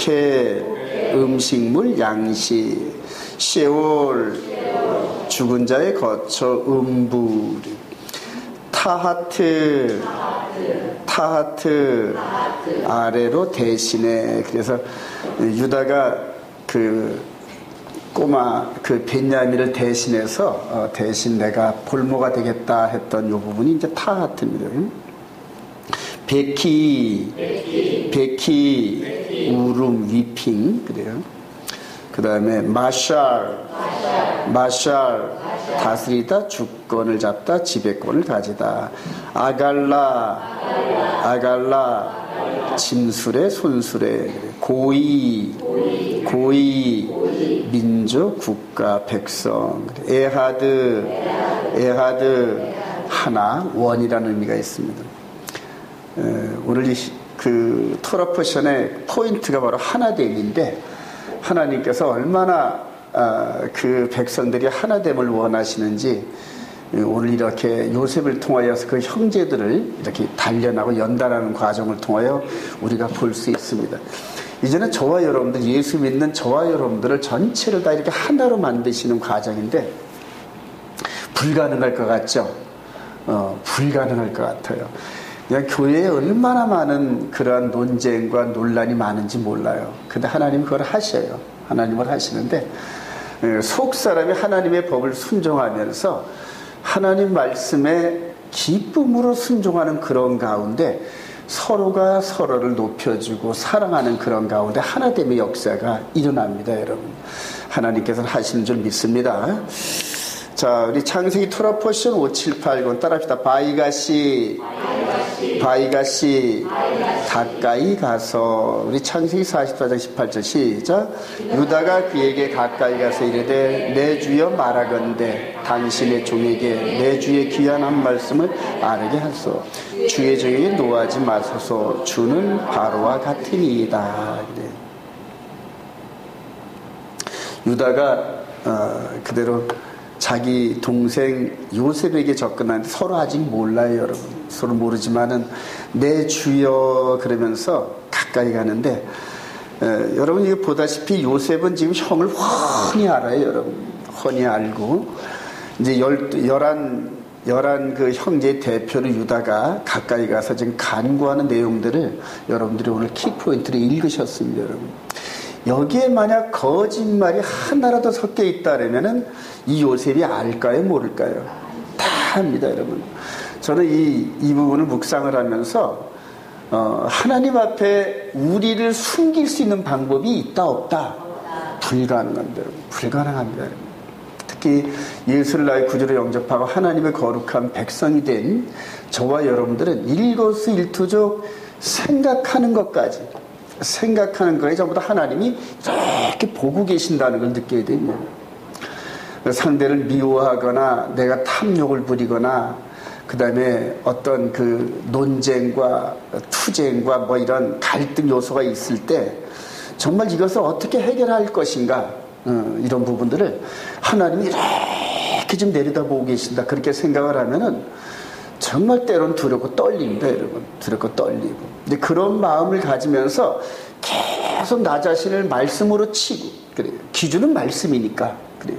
목회, 음식물, 양식, 시올, 죽은 자의 거처, 음부, 타하트, 아래로 대신에. 그래서 유다가 그 꼬마 그 베냐민을 대신해서 대신 내가 볼모가 되겠다 했던 요 부분이 이제 타하트입니다. 베키, 우름, 위핑, 그래요. 그 다음에 마샬, 다스리다, 주권을 잡다, 지배권을 가지다. 아갈라, 짐술에, 손술에. 고의, 민족, 국가, 백성. 에하드, 하나, 원이라는 의미가 있습니다. 오늘 그 토라 포션의 포인트가 바로 하나됨인데, 하나님께서 얼마나 그 백성들이 하나됨을 원하시는지 오늘 이렇게 요셉을 통하여서 그 형제들을 이렇게 단련하고 연단하는 과정을 통하여 우리가 볼 수 있습니다. 이제는 저와 여러분들, 예수 믿는 저와 여러분들을 전체를 다 이렇게 하나로 만드시는 과정인데 불가능할 것 같죠? 불가능할 것 같아요. 그냥 교회에 얼마나 많은 그러한 논쟁과 논란이 많은지 몰라요. 근데 하나님 그걸 하셔요. 하나님을 하시는데 속 사람이 하나님의 법을 순종하면서 하나님 말씀에 기쁨으로 순종하는 그런 가운데 서로가 서로를 높여주고 사랑하는 그런 가운데 하나됨의 역사가 일어납니다. 여러분, 하나님께서는 하시는 줄 믿습니다. 자, 우리 창세기 토라 포션 578권 따라합시다. 바이가시 가까이 가서. 우리 창세기 44장 18절 시작. 유다가 그에게 가까이 가서 이르되 내 주여 말하건대 당신의 종에게 내 주의 귀한 한 말씀을 아르게 하소. 주의 종에게 노하지 마소서. 주는 바로와 같으니이다. 유다가 그대로 자기 동생 요셉에게 접근하는데 서로 아직 몰라요, 여러분. 서로 모르지만은 내 주여 그러면서 가까이 가는데 여러분 이거 보다시피 요셉은 지금 형을 훤히 알아요, 여러분. 훤히 알고 이제 열한 그 형제의 대표로 유다가 가까이 가서 지금 간구하는 내용들을 여러분들이 오늘 키포인트로 읽으셨습니다, 여러분. 여기에 만약 거짓말이 하나라도 섞여 있다면은 이 요셉이 알까요, 모를까요? 다 압니다, 여러분. 저는 이 부분을 묵상을 하면서 하나님 앞에 우리를 숨길 수 있는 방법이 있다 없다? 불가능합니다, 여러분. 불가능합니다, 여러분. 특히 예수를 나의 구주로 영접하고 하나님의 거룩한 백성이 된 저와 여러분들은 일거수일투족 생각하는 것까지 생각하는 거에 전부 다 하나님이 이렇게 보고 계신다는 걸 느껴야 됩니다. 상대를 미워하거나 내가 탐욕을 부리거나 그 다음에 어떤 그 논쟁과 투쟁과 뭐 이런 갈등 요소가 있을 때 정말 이것을 어떻게 해결할 것인가, 이런 부분들을 하나님이 이렇게 좀 내려다보고 계신다, 그렇게 생각을 하면은 정말 때론 두렵고 떨립니다, 여러분. 두렵고 떨리고. 근데 그런 마음을 가지면서 계속 나 자신을 말씀으로 치고, 그래요. 기준은 말씀이니까, 그래요.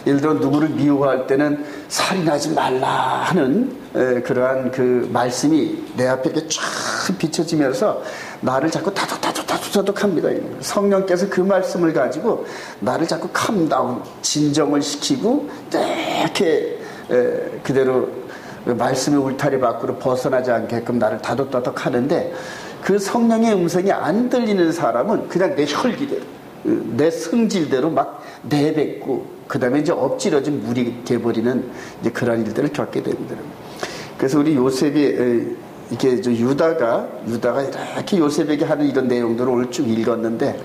예를 들어 누구를 미워할 때는 살인하지 말라 하는 그러한 그 말씀이 내 앞에 이렇게 쫙 비춰지면서 나를 자꾸 다독합니다. 성령께서 그 말씀을 가지고 나를 자꾸 캄다운, 진정을 시키고 이렇게 그대로 말씀의 울타리 밖으로 벗어나지 않게끔 나를 다독다독 하는데, 그 성령의 음성이 안 들리는 사람은 그냥 내 혈기대로, 내 성질대로 막 내뱉고, 그 다음에 이제 엎질러진 물이 돼버리는 이제 그런 일들을 겪게 됩니다. 그래서 우리 요셉이, 이게 유다가 이렇게 요셉에게 하는 이런 내용들을 오늘 쭉 읽었는데,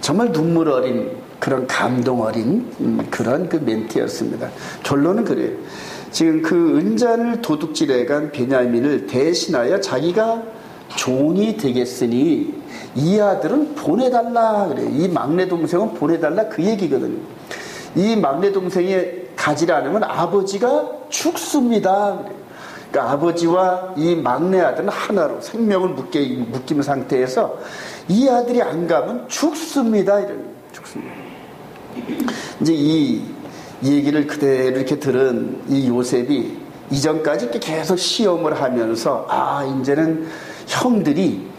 정말 눈물 어린, 그런 감동 어린, 그런 그 멘트였습니다. 결론은 그래요. 지금 그 은잔을 도둑질해간 베냐민을 대신하여 자기가 종이 되겠으니 이 아들은 보내달라 그래요. 이 막내 동생은 보내달라, 그 얘기거든요. 이 막내 동생이 가지 않으면 아버지가 죽습니다 그래요. 그러니까 아버지와 이 막내 아들은 하나로 생명을 묶인 상태에서 이 아들이 안 가면 죽습니다. 죽습니다. 이제 이 얘기를 그대로 이렇게 들은 이 요셉이 이전까지 이렇게 계속 시험을 하면서 이제는 형들이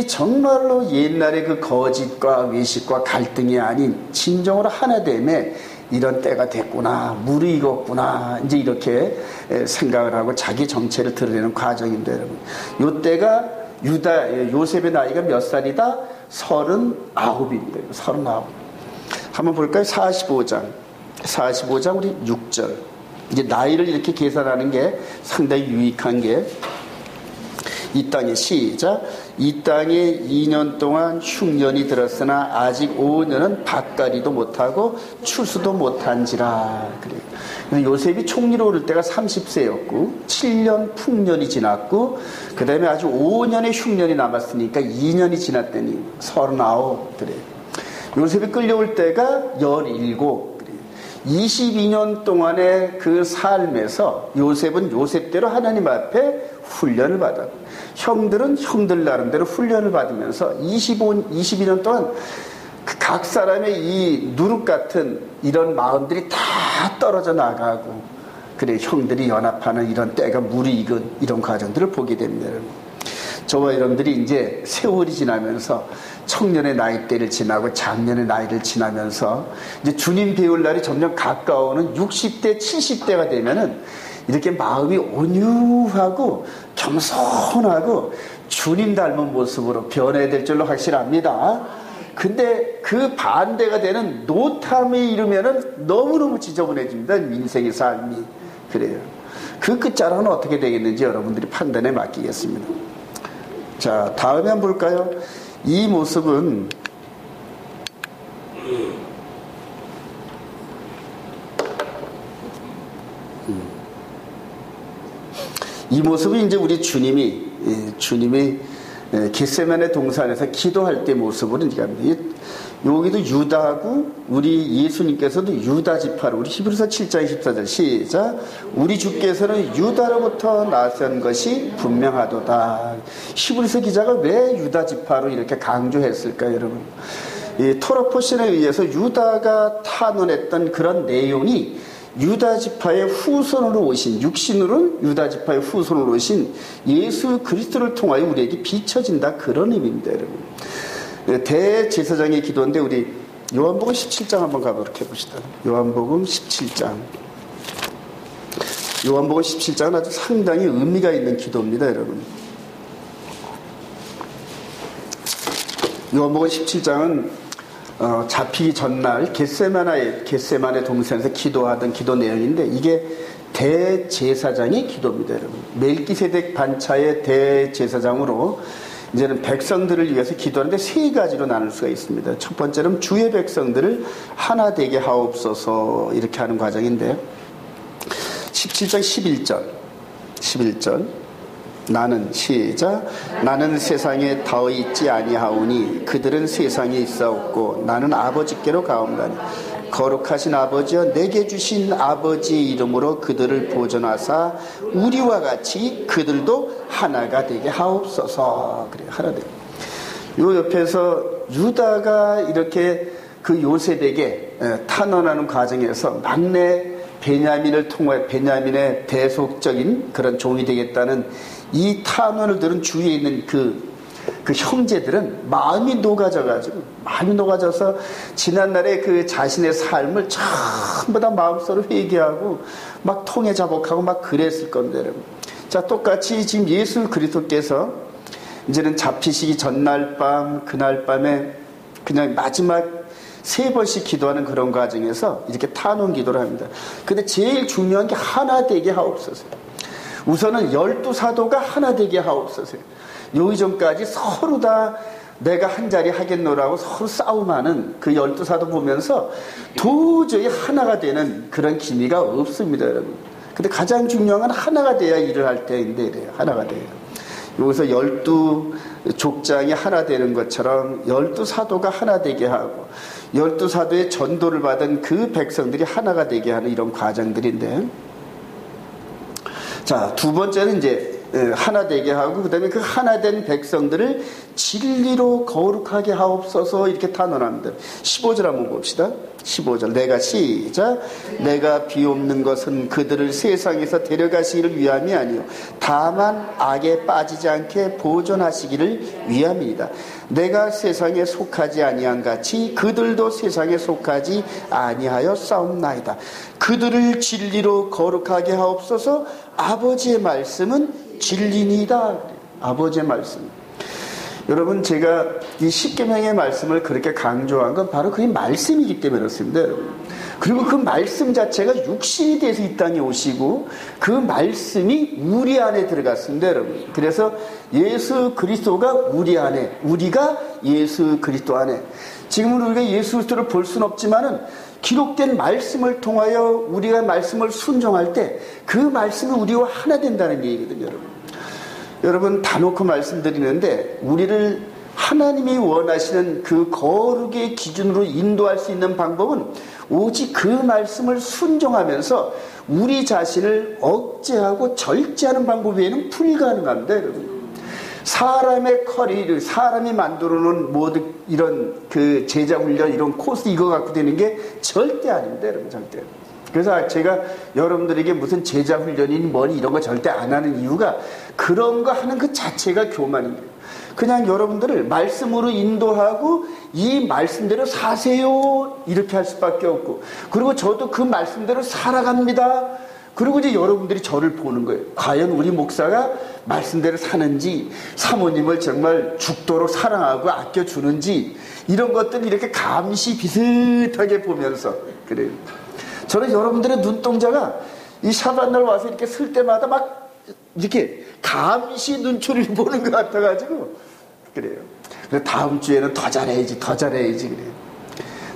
정말로 옛날에 그 거짓과 외식과 갈등이 아닌 진정으로 하나됨에 이런 때가 됐구나, 무르익었구나, 이제 이렇게 생각을 하고 자기 정체를 드러내는 과정인데, 여러분, 요 때가 요셉의 나이가 몇 살이다? 39인데요. 39. 한번 볼까요? 45장 우리 6절. 이제 나이를 이렇게 계산하는 게 상당히 유익한 게, 이 땅에 시작. 이 땅에 2년 동안 흉년이 들었으나 아직 5년은 밭갈이도 못하고 추수도 못한지라. 그래요. 요셉이 총리로 오를 때가 30세였고 7년 풍년이 지났고 그 다음에 아주 5년의 흉년이 남았으니까 2년이 지났더니 39. 그래요. 요셉이 끌려올 때가 17. 22년 동안의 그 삶에서 요셉은 요셉대로 하나님 앞에 훈련을 받았고, 형들은 형들 나름대로 훈련을 받으면서 22년 동안 각 사람의 이 누룩 같은 이런 마음들이 다 떨어져 나가고, 그래 형들이 연합하는 이런 때가 무르익은 이런 과정들을 보게 됩니다. 저와 여러분들이 이제 세월이 지나면서 청년의 나이대를 지나고 장년의 나이를 지나면서 이제 주님 배울 날이 점점 가까워오는 60대, 70대가 되면은 이렇게 마음이 온유하고 겸손하고 주님 닮은 모습으로 변해야 될 줄로 확실합니다. 근데 그 반대가 되는 노탐에 이르면은 너무너무 지저분해집니다. 인생의 삶이. 그래요. 그 끝자락은 어떻게 되겠는지 여러분들이 판단에 맡기겠습니다. 자, 다음에 한번 볼까요? 이 모습은 이제 우리 주님이 겟세마네 동산에서 기도할 때 모습으로 이제 갑니다. 여기도 유다고 우리 예수님께서도 유다 지파로, 우리 히브리서 7장 14절 시작. 우리 주께서는 유다로부터 나선 것이 분명하도다. 히브리서 기자가 왜 유다 지파로 이렇게 강조했을까요, 여러분? 이 토라 포션에 의해서 유다가 탄원했던 그런 내용이 유다 지파의 후손으로 오신, 육신으로는 유다 지파의 후손으로 오신 예수 그리스도를 통하여 우리에게 비춰진다, 그런 의미입니다, 여러분. 대제사장의 기도인데 우리 요한복음 17장 한번 가보도록 해봅시다. 요한복음 17장. 요한복음 17장은 아주 상당히 의미가 있는 기도입니다, 여러분. 요한복음 17장은 잡히기 전날 겟세마네 동산에서 기도하던 기도 내용인데, 이게 대제사장의 기도입니다, 여러분. 멜기세덱 반차의 대제사장으로 이제는 백성들을 위해서 기도하는데 세 가지로 나눌 수가 있습니다. 첫 번째는 주의 백성들을 하나 되게 하옵소서, 이렇게 하는 과정인데, 17장 11절 나는 시작. 나는 세상에 더 있지 아니하오니 그들은 세상에 있사옵고 나는 아버지께로 가옵나니 거룩하신 아버지여 내게 주신 아버지의 이름으로 그들을 보존하사 우리와 같이 그들도 하나가 되게 하옵소서. 그래요, 하나 되게. 요 옆에서 유다가 이렇게 그 요셉에게 탄원하는 과정에서 막내 베냐민을 통해 베냐민의 대속적인 그런 종이 되겠다는 이 탄원을 들은 주위에 있는 그 형제들은 마음이 녹아져서 지난날의 그 자신의 삶을 전부 다 마음속으로 회개하고 막 통해 자복하고 막 그랬을 건데, 여러분. 자, 똑같이 지금 예수 그리스도께서 이제는 잡히시기 전날 밤, 그날 밤에 그냥 마지막 3번씩 기도하는 그런 과정에서 이렇게 탄원 기도를 합니다. 근데 제일 중요한 게 하나 되게 하옵소서. 우선은 12사도가 하나 되게 하옵소서. 요 이전까지 서로 다 내가 한 자리 하겠노라고 서로 싸움하는 그 12사도 보면서 도저히 하나가 되는 그런 기미가 없습니다, 여러분. 근데 가장 중요한 건 하나가 돼야 일을 할 때인데, 이래요. 하나가 돼요. 여기서 12족장이 하나 되는 것처럼 12사도가 하나 되게 하고 12사도의 전도를 받은 그 백성들이 하나가 되게 하는 이런 과정들인데, 자, 두 번째는 이제 하나 되게 하고, 그 다음에 그 하나 된 백성들을 진리로 거룩하게 하옵소서, 이렇게 탄원합니다. 15절 한번 봅시다. 15절. 내가 시작. 내가 비옵는 것은 그들을 세상에서 데려가시기를 위함이 아니요 다만 악에 빠지지 않게 보존하시기를 위함이다. 내가 세상에 속하지 아니한 같이 그들도 세상에 속하지 아니하여 싸움나이다. 그들을 진리로 거룩하게 하옵소서. 아버지의 말씀은 진리니이다. 아버지의 말씀. 여러분, 제가 이 십계명의 말씀을 그렇게 강조한 건 바로 그게 말씀이기 때문에 그렇습니다, 여러분. 그리고 그 말씀 자체가 육신이 돼서 이 땅에 오시고 그 말씀이 우리 안에 들어갔습니다, 여러분. 그래서 예수 그리스도가 우리 안에, 우리가 예수 그리스도 안에. 지금은 우리가 예수 그리스도를 볼 수는 없지만은 기록된 말씀을 통하여 우리가 말씀을 순종할 때 그 말씀이 우리와 하나 된다는 얘기거든요, 여러분. 여러분, 다 놓고 말씀드리는데 우리를 하나님이 원하시는 그 거룩의 기준으로 인도할 수 있는 방법은 오직 그 말씀을 순종하면서 우리 자신을 억제하고 절제하는 방법 외에는 불가능합니다, 여러분. 사람의 커리를, 사람이 만들어 놓은 모든 이런 그 제자 훈련, 이런 코스 이거 갖고 되는 게 절대 아닙니다, 여러분. 절대. 그래서 제가 여러분들에게 무슨 제자 훈련이니 뭐니 이런 거 절대 안 하는 이유가 그런 거 하는 그 자체가 교만입니다. 그냥 여러분들을 말씀으로 인도하고 이 말씀대로 사세요, 이렇게 할 수밖에 없고, 그리고 저도 그 말씀대로 살아갑니다. 그리고 이제 여러분들이 저를 보는 거예요. 과연 우리 목사가 말씀대로 사는지, 사모님을 정말 죽도록 사랑하고 아껴주는지, 이런 것들을 이렇게 감시 비슷하게 보면서 그래요. 저는 여러분들의 눈동자가 이 샤반날 와서 이렇게 쓸 때마다 막 이렇게 감시 눈초리를 보는 것 같아가지고 그래요. 그래서 다음 주에는 더 잘해야지, 더 잘해야지 그래요.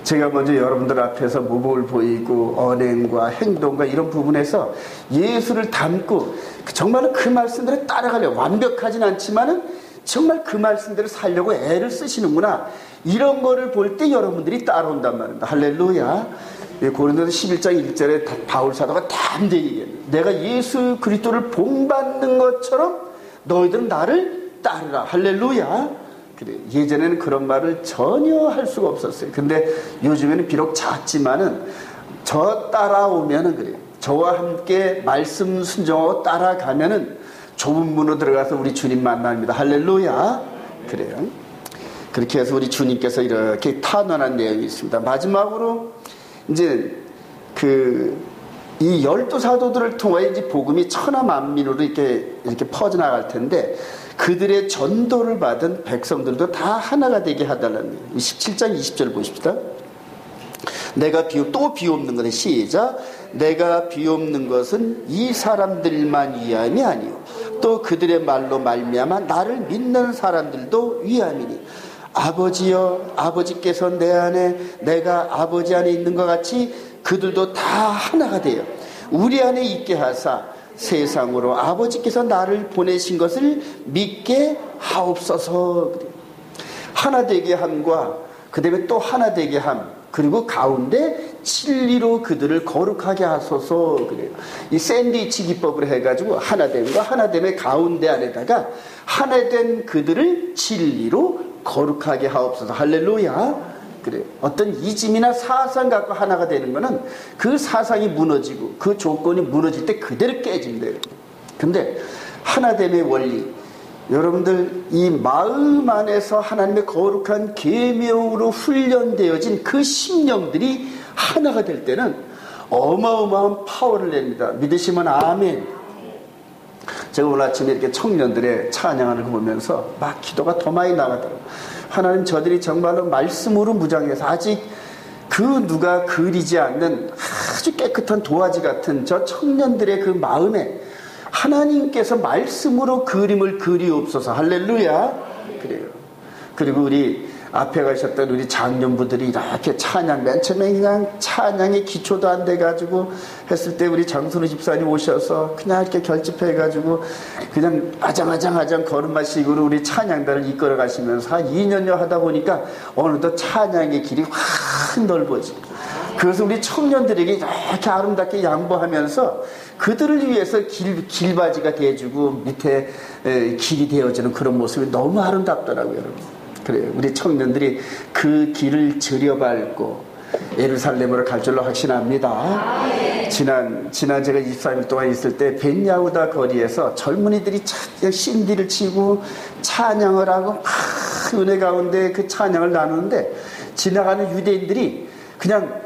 제가 먼저 여러분들 앞에서 모범을 보이고 언행과 행동과 이런 부분에서 예수를 담고 정말로 그 말씀대로 따라가려고, 완벽하진 않지만은 정말 그 말씀대로 살려고 애를 쓰시는구나, 이런 거를 볼 때 여러분들이 따라온단 말입니다. 할렐루야. 고린도서 11장 1절에 바울 사도가 담대히 얘기해요. 내가 예수 그리스도를 본받는 것처럼 너희들은 나를 따르라. 할렐루야. 그래. 예전에는 그런 말을 전혀 할 수가 없었어요. 근데 요즘에는 비록 작지만은 저 따라오면은 그래요. 저와 함께 말씀 순종하고 따라가면은 좁은 문으로 들어가서 우리 주님 만납니다. 할렐루야. 그래요. 그렇게 해서 우리 주님께서 이렇게 탄원한 내용이 있습니다. 마지막으로 이제 이 12사도들을 통하여 이제 복음이 천하 만민으로 이렇게 퍼져나갈 텐데, 그들의 전도를 받은 백성들도 다 하나가 되게 하달라는 거예요. 17장 20절 보십시다. 내가 또 비옵는 것은 시작. 내가 비옵는 것은 이 사람들만 위함이 아니요 또 그들의 말로 말미암아 나를 믿는 사람들도 위함이니, 아버지여, 아버지께서 내 안에, 내가 아버지 안에 있는 것 같이 그들도 다 하나가 되어 우리 안에 있게 하사 세상으로 아버지께서 나를 보내신 것을 믿게 하옵소서. 하나 되게 함과 그 다음에 또 하나 되게 함, 그리고 가운데 진리로 그들을 거룩하게 하소서. 그래요. 이 샌드위치 기법으로 해가지고 하나됨과 하나됨의 가운데 안에다가 하나된 그들을 진리로 거룩하게 하옵소서. 할렐루야. 그래요. 어떤 이즘이나 사상 갖고 하나가 되는 거는 그 사상이 무너지고 그 조건이 무너질 때 그대로 깨진대요. 근데 하나됨의 원리, 여러분들 이 마음 안에서 하나님의 거룩한 계명으로 훈련되어진 그 심령들이 하나가 될 때는 어마어마한 파워를 냅니다. 믿으시면 아멘. 제가 오늘 아침에 이렇게 청년들의 찬양하는 거 보면서 막 기도가 더 많이 나가더라고요. 하나님, 저들이 정말로 말씀으로 무장해서 아직 그 누가 그리지 않는 아주 깨끗한 도화지 같은 저 청년들의 그 마음에 하나님께서 말씀으로 그림을 그리옵소서. 할렐루야. 그래요. 그리고 우리 앞에 가셨던 우리 장년부들이 이렇게 찬양, 맨 처음에 그냥 찬양의 기초도 안 돼가지고 했을 때 우리 장선우 집사님 오셔서 그냥 이렇게 결집해가지고 그냥 아장아장 걸음마식으로 우리 찬양단을 이끌어 가시면서 한 2년여 하다 보니까 어느덧 찬양의 길이 확 넓어지고 그것을 우리 청년들에게 이렇게 아름답게 양보하면서 그들을 위해서 길바지가 돼주고 밑에 길이 되어주는 그런 모습이 너무 아름답더라고요, 여러분. 그래요. 우리 청년들이 그 길을 들여밟고 예루살렘으로 갈 줄로 확신합니다. 지난 제가 24일 동안 있을 때 벤야후다 거리에서 젊은이들이 신디를 치고 찬양을 하고 막 은혜 가운데 그 찬양을 나누는데 지나가는 유대인들이 그냥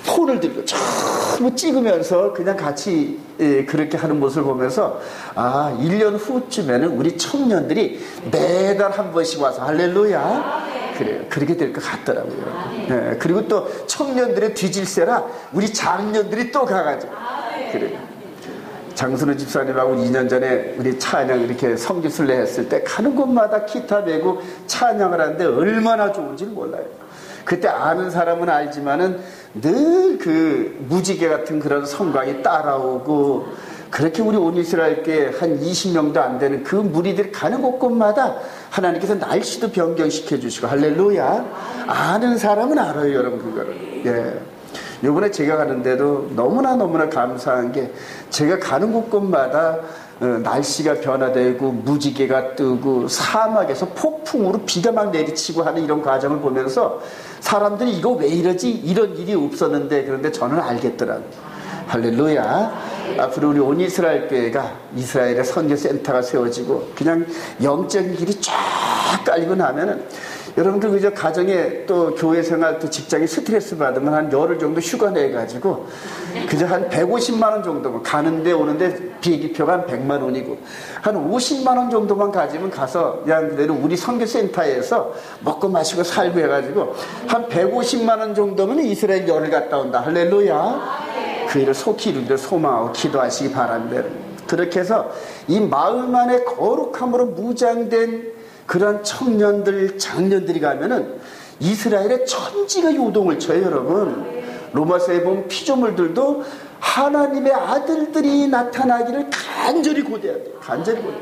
폰을 들고 전부 찍으면서 그냥 같이 그렇게 하는 모습을 보면서 1년 후쯤에는 우리 청년들이 매달 한 번씩 와서 할렐루야 그래요. 그렇게 될 것 같더라고요. 네, 그리고 또 청년들의 뒤질세라 우리 장년들이 또 가가지고 그래요. 장순우 집사님하고 2년 전에 우리 찬양 이렇게 성지순례 했을 때 가는 곳마다 기타 메고 찬양을 하는데 얼마나 좋은지 몰라요. 그때 아는 사람은 알지만은 늘 그 무지개 같은 그런 성광이 따라오고 그렇게 우리 온 이스라엘께 한 20명도 안 되는 그 무리들이 가는 곳곳마다 하나님께서 날씨도 변경시켜 주시고 할렐루야. 아는 사람은 알아요, 여러분 그거를. 예. 요번에 제가 가는데도 너무나 감사한 게 제가 가는 곳곳마다 날씨가 변화되고 무지개가 뜨고 사막에서 폭풍으로 비가 막 내리치고 하는 이런 과정을 보면서 사람들이 이거 왜 이러지? 이런 일이 없었는데 그런데 저는 알겠더라고요. 할렐루야. 앞으로 우리 온 이스라엘 교회가 이스라엘의 선교센터가 세워지고 그냥 영적인 길이 쫙 깔리고 나면은 여러분들 그저 가정에 또 교회 생활 또 직장에 스트레스 받으면 한 열흘 정도 휴가 내가지고 그저 한 150만 원 정도만 가는데 오는데 비행기표가 한 100만 원이고 한 50만 원 정도만 가지면 가서 그냥 그대로 우리 선교센터에서 먹고 마시고 살고 해가지고 한 150만 원 정도면 이스라엘 열흘 갔다 온다. 할렐루야. 그 일을 속히 이루기를 소망하고 기도하시기 바랍니다. 그렇게 해서 이 마음 안에 거룩함으로 무장된 그런 청년들, 장년들이 가면은 이스라엘의 천지가 요동을 쳐요, 여러분. 로마서에 보면 피조물들도 하나님의 아들들이 나타나기를 간절히 고대한대요. 간절히 고대.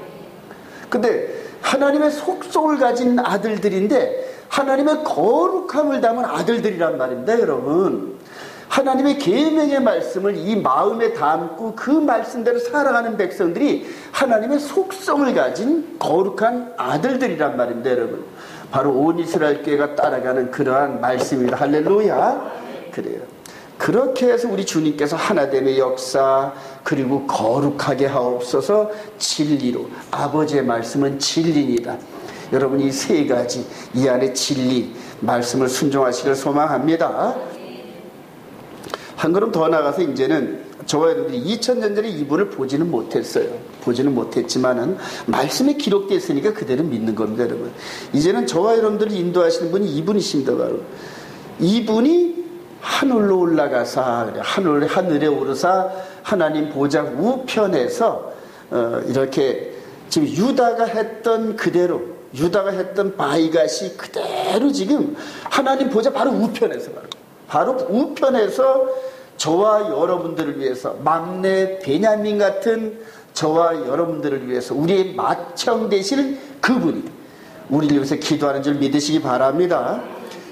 근데 하나님의 속성을 가진 아들들인데 하나님의 거룩함을 담은 아들들이란 말입니다, 여러분. 하나님의 계명의 말씀을 이 마음에 담고 그 말씀대로 살아가는 백성들이 하나님의 속성을 가진 거룩한 아들들이란 말입니다, 여러분. 바로 온 이스라엘 교회가 따라가는 그러한 말씀입니다. 할렐루야. 그래요. 그렇게 해서 우리 주님께서 하나됨의 역사 그리고 거룩하게 하옵소서 진리로. 아버지의 말씀은 진리입니다. 여러분 이 세 가지 이 안에 진리 말씀을 순종하시길 소망합니다. 한 걸음 더 나가서 이제는 저와 여러분들이 2000년 전에 이분을 보지는 못했어요. 보지는 못했지만은 말씀에 기록되어 있으니까 그대로 믿는 겁니다, 여러분. 이제는 저와 여러분들을 인도하시는 분이 이분이십니다, 바로. 이분이 하늘로 올라가사 하늘에 오르사 하나님 보좌 우편에서 이렇게 지금 유다가 했던 그대로 유다가 했던 바이갓이 그대로 지금 하나님 보좌 바로 우편에서 바로 우편에서 저와 여러분들을 위해서 막내 베냐민 같은 저와 여러분들을 위해서 우리의 맏형 되실 그분이 우리를 위해서 기도하는 줄 믿으시기 바랍니다.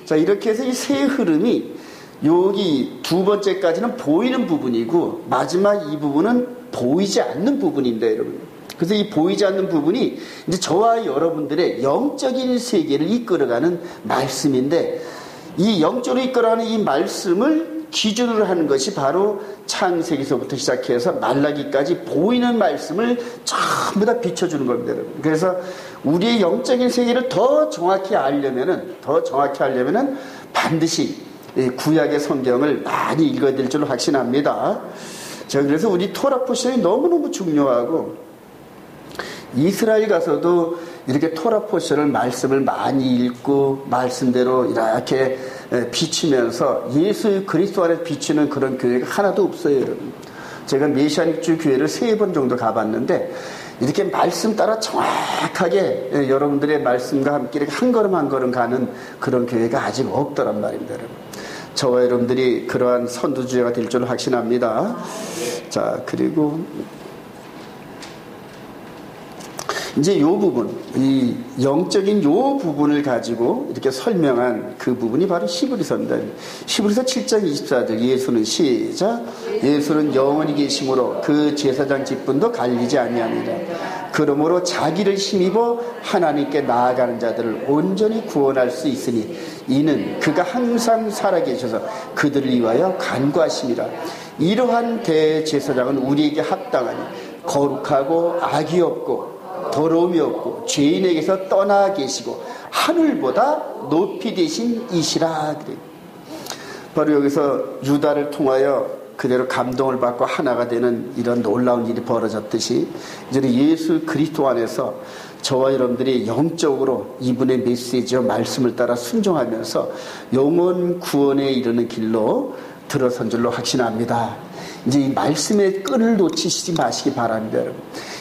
자, 이렇게 해서 이 세 흐름이 여기 두 번째까지는 보이는 부분이고 마지막 이 부분은 보이지 않는 부분입니다, 여러분. 그래서 이 보이지 않는 부분이 이제 저와 여러분들의 영적인 세계를 이끌어가는 말씀인데 이 영적으로 이끌어가는 이 말씀을 기준으로 하는 것이 바로 창세기서부터 시작해서 말라기까지 보이는 말씀을 전부 다 비춰주는 겁니다, 여러분. 그래서 우리의 영적인 세계를 더 정확히 알려면은 반드시 구약의 성경을 많이 읽어야 될 줄로 확신합니다. 제가 그래서 우리 토라 포션이 너무너무 중요하고 이스라엘 가서도 이렇게 토라 포션을 말씀을 많이 읽고 말씀대로 이렇게 비추면서 예수 그리스도 안에 비추는 그런 교회가 하나도 없어요, 여러분. 제가 메시아닉주 교회를 3번 정도 가봤는데 이렇게 말씀 따라 정확하게 여러분들의 말씀과 함께 이렇게 한 걸음 한 걸음 가는 그런 교회가 아직 없더란 말입니다, 여러분. 저와 여러분들이 그러한 선두주자가 될 줄 확신합니다. 자, 그리고 이제 요 부분, 이 영적인 요 부분을 가지고 이렇게 설명한 그 부분이 바로 히브리서입니다. 히브리서 7장 24절, 예수는 시작, 예수는 영원히 계심으로 그 제사장 직분도 갈리지 아니하니라. 그러므로 자기를 힘입어 하나님께 나아가는 자들을 온전히 구원할 수 있으니 이는 그가 항상 살아계셔서 그들을 위하여 간구하심이라. 이러한 대제사장은 우리에게 합당하니 거룩하고 악이 없고 더러움이 없고 죄인에게서 떠나 계시고 하늘보다 높이 되신 이시라. 그래요. 바로 여기서 유다를 통하여 그대로 감동을 받고 하나가 되는 이런 놀라운 일이 벌어졌듯이 이제는 예수 그리스도 안에서 저와 여러분들이 영적으로 이분의 메시지와 말씀을 따라 순종하면서 영원 구원에 이르는 길로 들어선 줄로 확신합니다. 이제 이 말씀의 끈을 놓치시지 마시기 바랍니다, 여러분.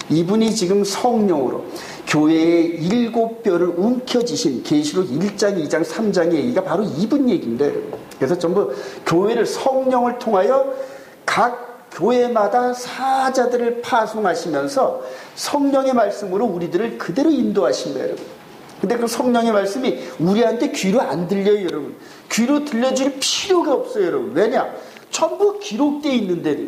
이분이 지금 성령으로 교회의 7뼈를 움켜쥐신 계시록 1장, 2장, 3장의 얘기가 바로 이분 얘기인데, 그래서 전부 교회를 성령을 통하여 각 교회마다 사자들을 파송하시면서 성령의 말씀으로 우리들을 그대로 인도하십니다, 여러분. 근데 그 성령의 말씀이 우리한테 귀로 안 들려요, 여러분. 귀로 들려줄 필요가 없어요, 여러분. 왜냐? 전부 기록되어 있는데,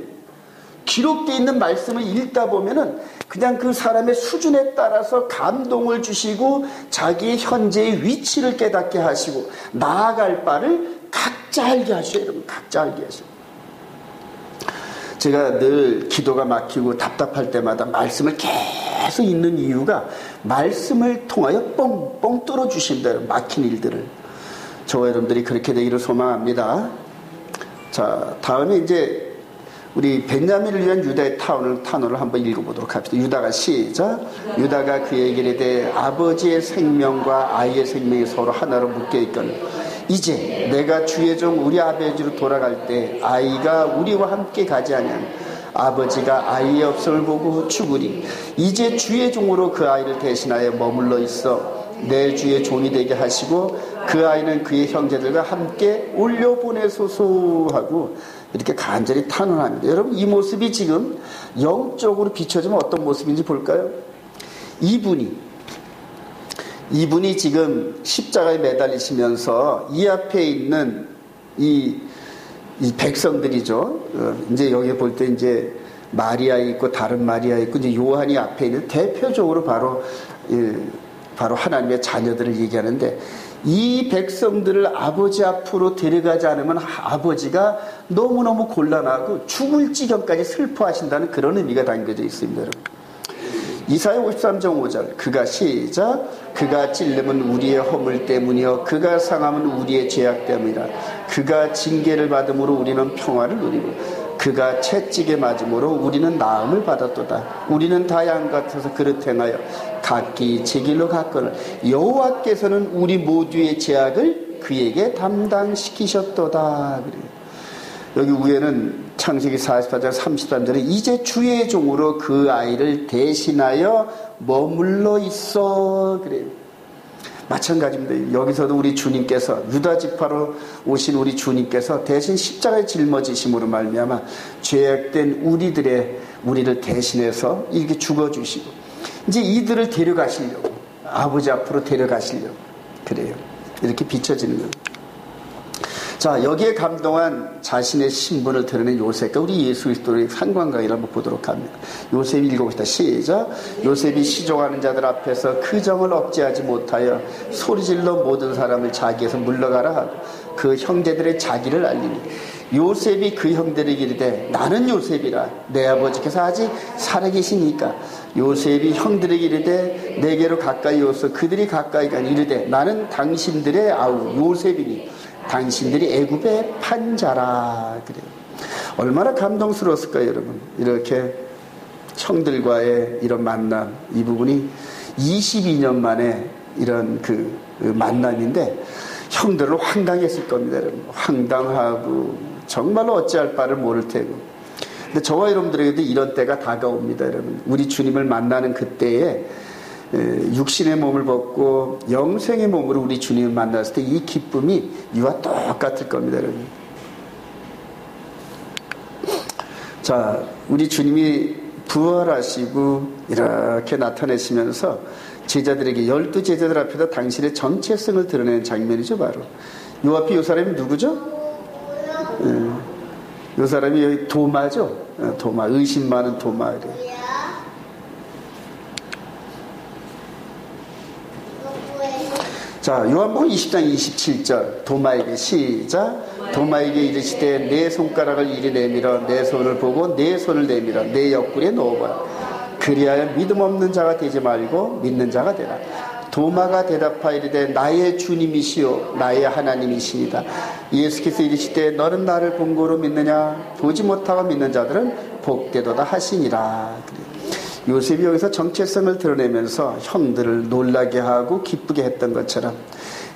기록되어 있는 말씀을 읽다 보면은 그냥 그 사람의 수준에 따라서 감동을 주시고 자기의 현재의 위치를 깨닫게 하시고 나아갈 바를 각자 알게 하셔요, 여러분. 각자 알게 하셔요. 제가 늘 기도가 막히고 답답할 때마다 말씀을 계속 읽는 이유가 말씀을 통하여 뻥뻥 뚫어주신다, 막힌 일들을. 저와 여러분들이 그렇게 되기를 소망합니다. 자, 다음에 이제 우리 벤야민을 위한 유다의 탄원을 한번 읽어보도록 합시다. 유다가 시작. 유다가 그에게 이르되 아버지의 생명과 아이의 생명이 서로 하나로 묶여있거늘 이제 내가 주의 종 우리 아버지로 돌아갈 때 아이가 우리와 함께 가지 아니하면 아버지가 아이의 없음을 보고 죽으리. 이제 주의 종으로 그 아이를 대신하여 머물러 있어 내 주의 종이 되게 하시고 그 아이는 그의 형제들과 함께 올려보내소서 하고 이렇게 간절히 탄원합니다. 여러분, 이 모습이 지금 영적으로 비춰지면 어떤 모습인지 볼까요? 이분이 지금 십자가에 매달리시면서 이 앞에 있는 이 백성들이죠. 이제 여기 볼 때 이제 마리아 있고 다른 마리아 있고 이제 요한이 앞에 있는 대표적으로 바로 하나님의 자녀들을 얘기하는데 이 백성들을 아버지 앞으로 데려가지 않으면 아버지가 너무너무 곤란하고 죽을 지경까지 슬퍼하신다는 그런 의미가 담겨져 있습니다, 여러분. 이사야 53장 5절 그가 시작 그가 찔림은 우리의 허물 때문이요 그가 상함은 우리의 죄악 때문이라. 그가 징계를 받음으로 우리는 평화를 누리고 그가 채찍에 맞음으로 우리는 나음을 받았도다. 우리는 다 양 같아서 그릇 행하여 각기 제 길로 갔거늘 여호와께서는 우리 모두의 죄악을 그에게 담당시키셨도다. 여기 위에는 창세기 44장 33절에 이제 주의 종으로 그 아이를 대신하여 머물러 있어. 그래요. 마찬가지입니다. 여기서도 우리 주님께서 유다 지파로 오신 우리 주님께서 대신 십자가에 짊어지심으로 말미암아 죄악된 우리를 대신해서 이렇게 죽어주시고 이제 이들을 데려가시려고 아버지 앞으로 데려가시려고 그래요. 이렇게 비춰지는 거예요. 자, 여기에 감동한 자신의 신분을 드러낸 요셉과 우리 예수 그리스도의 상관관계를 한번 보도록 합니다. 요셉이 읽어봅시다. 시작. 요셉이 시종하는 자들 앞에서 그 정을 억제하지 못하여 소리질러 모든 사람을 자기에서 물러가라 하고 그 형제들의 자기를 알리니 요셉이 그 형들에게 이르되 나는 요셉이라 내 아버지께서 아직 살아계시니까. 요셉이 형들에게 이르되 내게로 가까이 오서 그들이 가까이 가니 이르되 나는 당신들의 아우 요셉이니 당신들이 애굽의 판자라. 그래요. 얼마나 감동스러웠을까요, 여러분? 이렇게 형들과의 이런 만남, 이 부분이 22년 만에 이런 그 만남인데 형들은 황당했을 겁니다, 여러분. 황당하고 정말로 어찌할 바를 모를 테고. 근데 저와 여러분들에게도 이런 때가 다가옵니다, 여러분. 우리 주님을 만나는 그때에 육신의 몸을 벗고 영생의 몸으로 우리 주님을 만났을 때 이 기쁨이 이와 똑같을 겁니다, 여러분. 자, 우리 주님이 부활하시고 이렇게 나타내시면서 제자들에게 12제자들 앞에다 당신의 정체성을 드러내는 장면이죠. 바로 요 앞에 요 사람이 누구죠? 요 사람이 여기 도마죠. 도마, 의심 많은 도마래요. 자, 요한복음 20장 27절 도마에게 시작. 도마에게 이르시되 내 손가락을 이리 내밀어 내 손을 보고 내 손을 내밀어 내 옆구리에 넣어보라. 그리하여 믿음 없는 자가 되지 말고 믿는 자가 되라. 도마가 대답하이르되 나의 주님이시요 나의 하나님이시이다. 예수께서 이르시되 너는 나를 본 거로 믿느냐? 보지 못하고 믿는 자들은 복되도다 하시니라. 요셉이 여기서 정체성을 드러내면서 형들을 놀라게 하고 기쁘게 했던 것처럼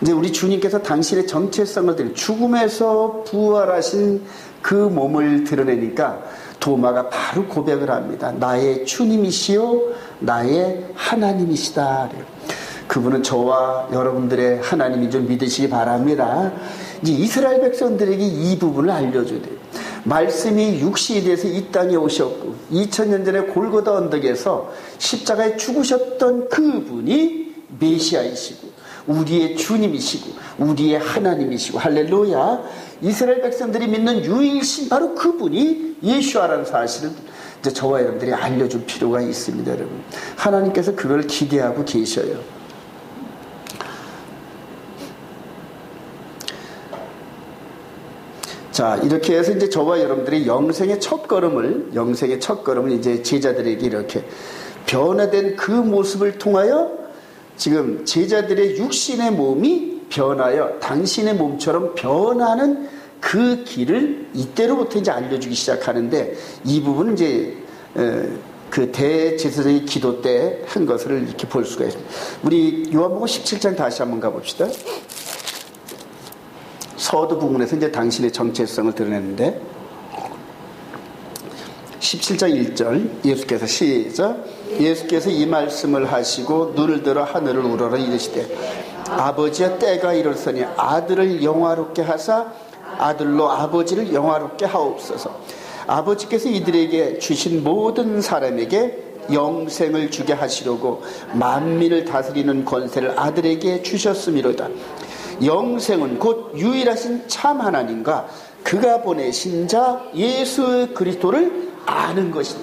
이제 우리 주님께서 당신의 정체성을 드러내 죽음에서 부활하신 그 몸을 드러내니까 도마가 바로 고백을 합니다. 나의 주님이시요 나의 하나님이시다. 그분은 저와 여러분들의 하나님인 줄 믿으시기 바랍니다. 이제 이스라엘 백성들에게 이 부분을 알려줘야 돼요. 말씀이 육신이 돼서 이 땅에 오셨고 2000년 전에 골고다 언덕에서 십자가에 죽으셨던 그분이 메시아이시고 우리의 주님이시고 우리의 하나님이시고 할렐루야. 이스라엘 백성들이 믿는 유일신 바로 그분이 예수아라는 사실을 이제 저와 여러분들이 알려줄 필요가 있습니다. 여러분, 하나님께서 그걸 기대하고 계셔요. 자, 이렇게 해서 이제 저와 여러분들이 영생의 첫걸음을 이제 제자들에게 이렇게 변화된 그 모습을 통하여 지금 제자들의 육신의 몸이 변하여 당신의 몸처럼 변하는 그 길을 이때로부터 이제 알려주기 시작하는데 이 부분은 이제 그 대제사장의 기도 때 한 것을 이렇게 볼 수가 있습니다. 우리 요한복음 17장 다시 한번 가봅시다. 서두 부분에서 이제 당신의 정체성을 드러냈는데 17장 1절 예수께서 시작. 예수께서 이 말씀을 하시고 눈을 들어 하늘을 우러러 이르시되 아버지여 때가 이르렀으니 아들을 영화롭게 하사 아들로 아버지를 영화롭게 하옵소서. 아버지께서 이들에게 주신 모든 사람에게 영생을 주게 하시려고 만민을 다스리는 권세를 아들에게 주셨음이로다. 영생은 곧 유일하신 참 하나님과 그가 보내신 자 예수 그리스도를 아는 것이다.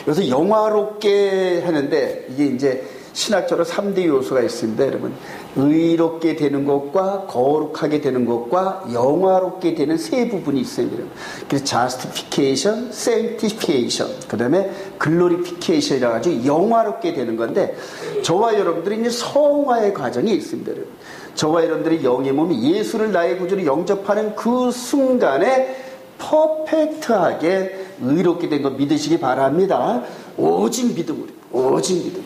그래서 영화롭게 하는데 이게 이제 신학적으로 3대 요소가 있습니다. 여러분, 의롭게 되는 것과 거룩하게 되는 것과 영화롭게 되는 세 부분이 있어요. 여러분. 그래서 justification, sanctification, 그 다음에 glorification이라 가지고 영화롭게 되는 건데 저와 여러분들이 이제 성화의 과정이 있습니다. 여러분. 저와 여러분들의 영의 몸이 예수를 나의 구주로 영접하는 그 순간에 퍼펙트하게 의롭게 된 거 믿으시기 바랍니다. 오직 믿음으로, 오직 믿음.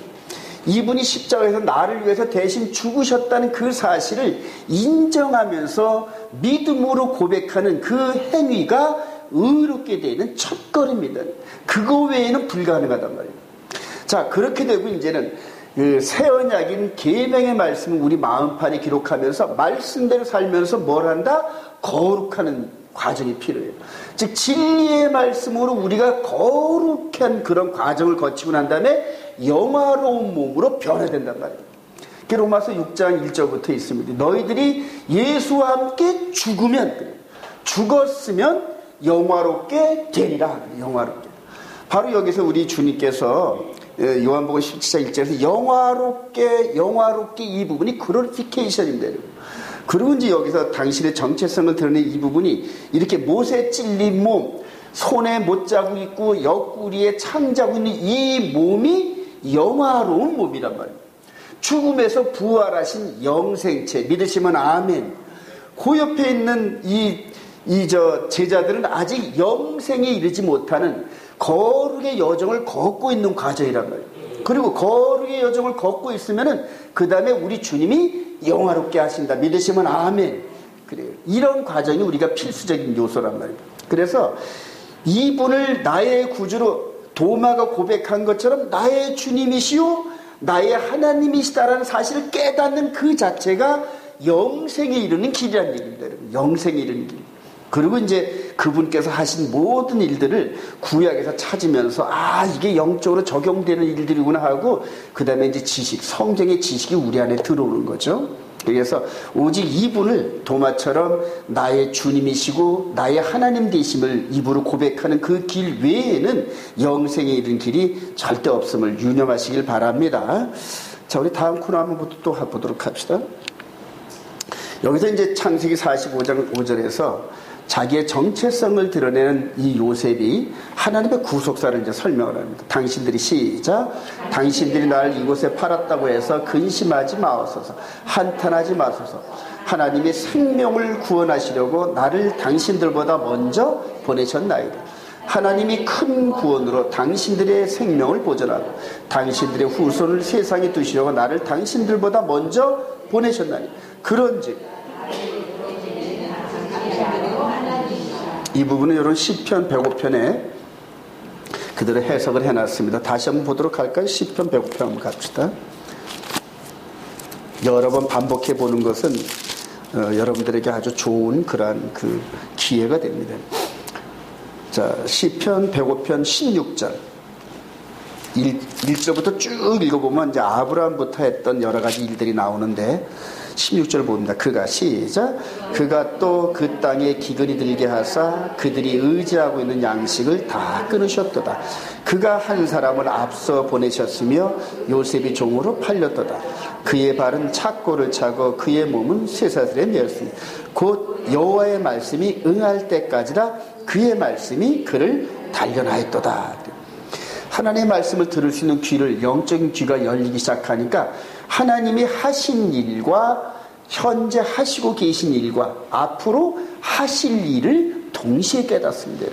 이분이 십자가에서 나를 위해서 대신 죽으셨다는 그 사실을 인정하면서 믿음으로 고백하는 그 행위가 의롭게 되는 첫걸음입니다. 그거 외에는 불가능하단 말이에요. 자, 그렇게 되고 이제는 그 새 언약인 계명의 말씀을 우리 마음판에 기록하면서 말씀대로 살면서 뭘 한다? 거룩하는 과정이 필요해요. 즉 진리의 말씀으로 우리가 거룩한 그런 과정을 거치고 난 다음에 영화로운 몸으로 변화된단 말이에요. 로마서 6장 1절부터 있습니다. 너희들이 예수와 함께 죽었으면 영화롭게 되리라. 영화롭게. 바로 여기서 우리 주님께서 요한복음 17장 1절에서 영화롭게 이 부분이 글로리피케이션인데, 그리고 이제 여기서 당신의 정체성을 드러낸 이 부분이 이렇게 못에 찔린 몸, 손에 못자국 있고 옆구리에 창자국 있는 이 몸이 영화로운 몸이란 말이에요. 죽음에서 부활하신 영생체 믿으시면 아멘. 그 옆에 있는 제자들은 아직 영생에 이르지 못하는 거룩의 여정을 걷고 있는 과정이란 말이에요. 그리고 거룩의 여정을 걷고 있으면은 그 다음에 우리 주님이 영화롭게 하신다. 믿으시면 아멘. 그래요. 이런 과정이 우리가 필수적인 요소란 말이에요. 그래서 이분을 나의 구주로 도마가 고백한 것처럼 나의 주님이시오 나의 하나님이시다라는 사실을 깨닫는 그 자체가 영생에 이르는 길이라는 얘기입니다. 여러분. 영생에 이르는 길. 그리고 이제 그분께서 하신 모든 일들을 구약에서 찾으면서 이게 영적으로 적용되는 일들이구나 하고 그 다음에 이제 지식, 성경의 지식이 우리 안에 들어오는 거죠. 그래서 오직 이분을 도마처럼 나의 주님이시고 나의 하나님 되심을 입으로 고백하는 그 길 외에는 영생에 이른 길이 절대 없음을 유념하시길 바랍니다. 자, 우리 다음 코너 한번 또 보도록 합시다. 여기서 이제 창세기 45장 5절에서 자기의 정체성을 드러내는 이 요셉이 하나님의 구속사를 이제 설명을 합니다. 당신들이 시작. 당신들이 나를 이곳에 팔았다고 해서 근심하지 마옵소서. 한탄하지 마소서. 하나님이 생명을 구원하시려고 나를 당신들보다 먼저 보내셨나이다. 하나님이 큰 구원으로 당신들의 생명을 보존하고 당신들의 후손을 세상에 두시려고 나를 당신들보다 먼저 보내셨나니 그런즉 이 부분은 이런 시편 105편에 그대로 해석을 해놨습니다. 다시 한번 보도록 할까요? 시편 105편 한번 갑시다. 여러 번 반복해 보는 것은 여러분들에게 아주 좋은 그러한 그 기회가 됩니다. 자, 시편 105편 16절 1절부터 쭉 읽어보면 이제 아브라함부터 했던 여러 가지 일들이 나오는데 16절 봅니다. 그가 시작. 그가 또 그 땅에 기근이 들게 하사 그들이 의지하고 있는 양식을 다 끊으셨도다. 그가 한 사람을 앞서 보내셨으며 요셉이 종으로 팔렸도다. 그의 발은 착고를 차고 그의 몸은 쇠사슬에 매였으니 곧 여호와의 말씀이 응할 때까지라 그의 말씀이 그를 단련하였도다. 하나님의 말씀을 들을 수 있는 귀를, 영적인 귀가 열리기 시작하니까 하나님이 하신 일과 현재 하시고 계신 일과 앞으로 하실 일을 동시에 깨닫습니다.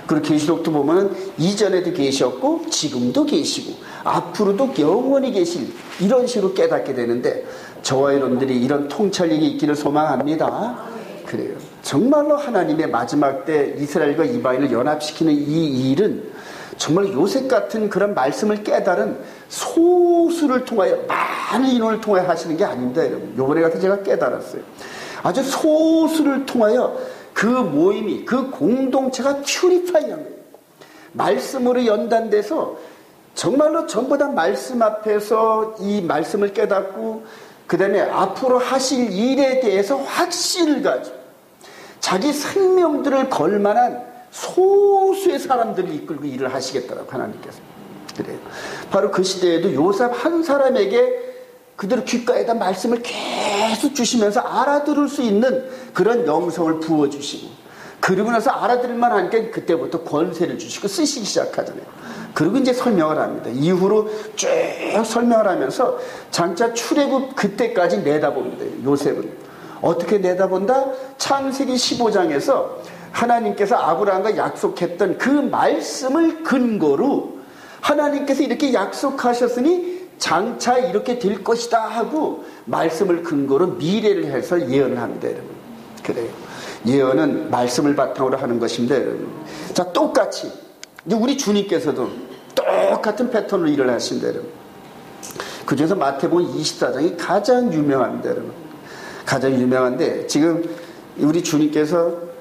그리고 계시록도 보면 이전에도 계셨고 지금도 계시고 앞으로도 영원히 계실 이런 식으로 깨닫게 되는데 저와 여러분들이 이런 통찰력이 있기를 소망합니다. 그래요. 정말로 하나님의 마지막 때 이스라엘과 이방인을 연합시키는 이 일은 정말 요셉 같은 그런 말씀을 깨달은 소수를 통하여 많은 인원을 통하여 하시는 게 아닙니다, 여러분. 요번에 같은 제가 깨달았어요. 아주 소수를 통하여 그 모임이, 그 공동체가 퓨리파이한 거예요. 말씀으로 연단돼서 정말로 전부 다 말씀 앞에서 이 말씀을 깨닫고 그 다음에 앞으로 하실 일에 대해서 확신을 가지고 자기 생명들을 걸 만한 소수의 사람들을 이끌고 일을 하시겠다라고 하나님께서. 그래요. 바로 그 시대에도 요셉 한 사람에게 그대로 귓가에다 말씀을 계속 주시면서 알아들을 수 있는 그런 영성을 부어주시고 그러고 나서 알아들을만 하니까 그때부터 권세를 주시고 쓰시기 시작하잖아요. 그리고 이제 설명을 합니다. 이후로 쭉 설명을 하면서 장차 출애굽 그때까지 내다봅니다. 요셉은 어떻게 내다본다? 창세기 15장에서 하나님께서 아브라함과 약속했던 그 말씀을 근거로 하나님께서 이렇게 약속하셨으니 장차 이렇게 될 것이다 하고 말씀을 근거로 미래를 해서 예언을 합니다, 여러분. 그래요. 예언은 말씀을 바탕으로 하는 것입니다, 여러분. 자, 똑같이 이제 우리 주님께서도 똑같은 패턴으로 일을 하신다, 여러분. 그중에서 마태복음 24장이 가장 유명합니다, 여러분. 가장 유명한데 지금 우리 주님께서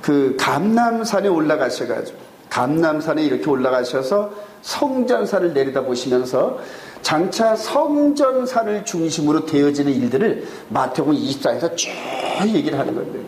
그 감람산에 올라가셔가지고 감람산에 이렇게 올라가셔서 성전산을 내려다 보시면서 장차 성전산을 중심으로 되어지는 일들을 마태복음 24에서 쭉 얘기를 하는 건데요.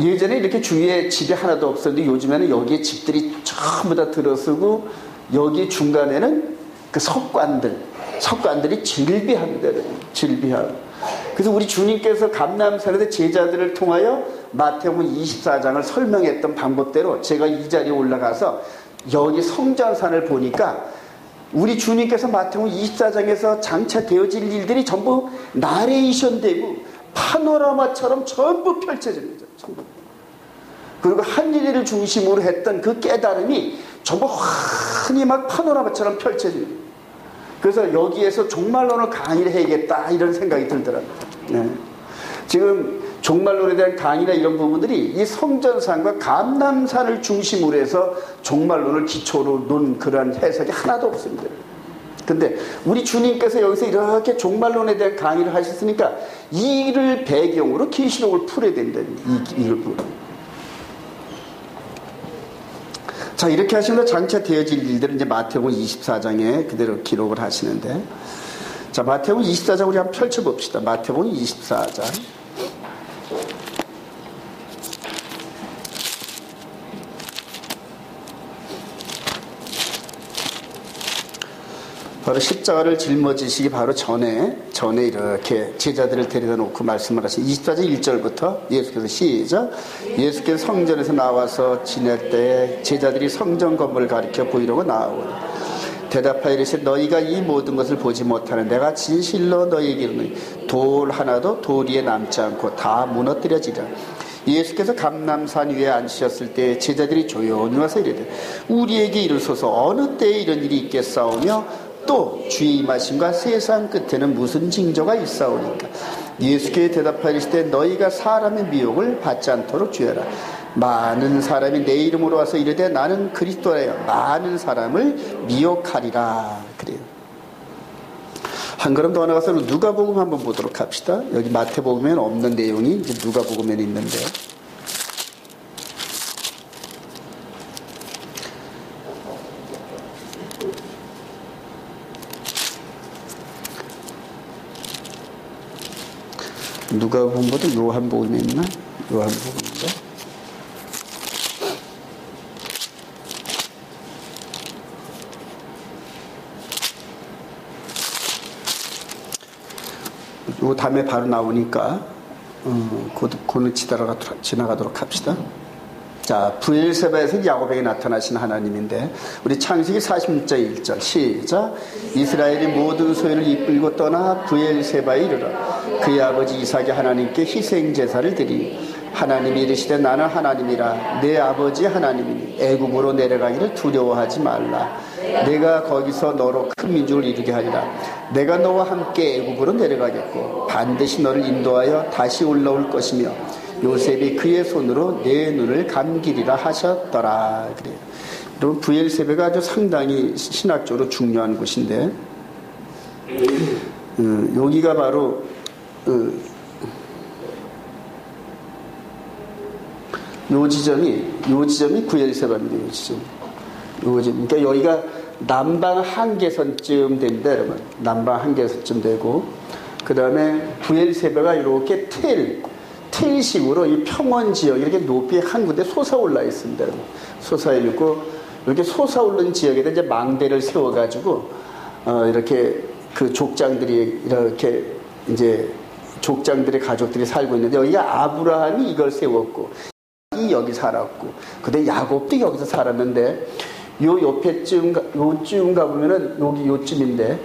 예전에 이렇게 주위에 집이 하나도 없었는데 요즘에는 여기에 집들이 전부 다 들어서고 여기 중간에는 그 석관들이 질비합니다. 질비하고. 그래서 우리 주님께서 감람산에서 제자들을 통하여 마태복음 24장을 설명했던 방법대로 제가 이 자리에 올라가서 여기 성전산을 보니까 우리 주님께서 마태복음 24장에서 장차 되어질 일들이 전부 나레이션 되고 파노라마처럼 전부 펼쳐집니다. 전부. 그리고 한 일을 중심으로 했던 그 깨달음이 전부 흔히 막 파노라마처럼 펼쳐집니다. 그래서 여기에서 종말론을 강의를 해야겠다 이런 생각이 들더라고요. 네. 지금 종말론에 대한 강의나 이런 부분들이 이 성전산과 감람산을 중심으로 해서 종말론을 기초로 놓은 그러한 해석이 하나도 없습니다. 근데 우리 주님께서 여기서 이렇게 종말론에 대한 강의를 하셨으니까 이를 배경으로 계시록을 풀어야 된다는 이걸 풀어. 자, 이렇게 하시면 장차 되어질 일들은 이제 마태복음 24장에 그대로 기록을 하시는데, 자, 마태복음 24장 우리 한번 펼쳐봅시다. 마태복음 24장. 바로 십자가를 짊어지시기 바로 전에 이렇게 제자들을 데려다 놓고 말씀을 하신 24장 1절부터 예수께서 시작. 예수께서 성전에서 나와서 지낼 때에 제자들이 성전 건물을 가리켜 보이려고 나오니 대답하여 이르시되 너희가 이 모든 것을 보지 못하는 내가 진실로 너희에게 이르노니 돌 하나도 돌 위에 남지 않고 다 무너뜨려지리라. 예수께서 감람산 위에 앉으셨을 때 제자들이 조용히 와서 이르되 우리에게 이르소서 어느 때에 이런 일이 있겠사오며 또 주의 임하심과 세상 끝에는 무슨 징조가 있사오니까. 예수께 대답하시되 너희가 사람의 미혹을 받지 않도록 주의하라. 많은 사람이 내 이름으로 와서 이르되 나는 그리스도라여 많은 사람을 미혹하리라. 그래요. 한 걸음 더 나가서 누가복음 한번 보도록 합시다. 여기 마태복음에는 없는 내용이 이제 누가복음에는 있는데, 누가복음보다 요한복음에 있나? 요한복음인가? 요 다음에 바로 나오니까 그는 지나가도록 합시다. 자, 브엘세바에서 야곱에게 나타나신 하나님인데, 우리 창세기 46장 1절 시작. 이스라엘이 모든 소유를 이끌고 떠나 브엘세바에 이르러 그의 아버지 이삭이 하나님께 희생제사를 드리니 하나님이 이르시되 나는 하나님이라 내 아버지 하나님이니 애굽으로 내려가기를 두려워하지 말라. 내가 거기서 너로 큰 민족을 이루게 하리라. 내가 너와 함께 애굽으로 내려가겠고 반드시 너를 인도하여 다시 올라올 것이며 요셉이 그의 손으로 내 눈을 감기리라 하셨더라. 그래요. 여러분, 브엘세바가 아주 상당히 신학적으로 중요한 곳인데, 여기가 바로 요 지점이 브엘세바입니다. 요 지점. 그러니까 여기가 남방 한계선쯤 됩니다, 여러분. 남방 한계선쯤 되고, 그 다음에 브엘세바가 이렇게 텔식으로 이 평원 지역 이렇게 높이 한 군데 솟아올라 있습니다. 솟아있고 이렇게 솟아오른 지역에다 이제 망대를 세워가지고 이렇게 그 족장들이 이렇게 이제 족장들의 가족들이 살고 있는데, 여기가 아브라함이 이걸 세웠고 여기 살았고 그다음에 야곱도 여기서 살았는데, 요 요쯤 가보면은 여기 요쯤인데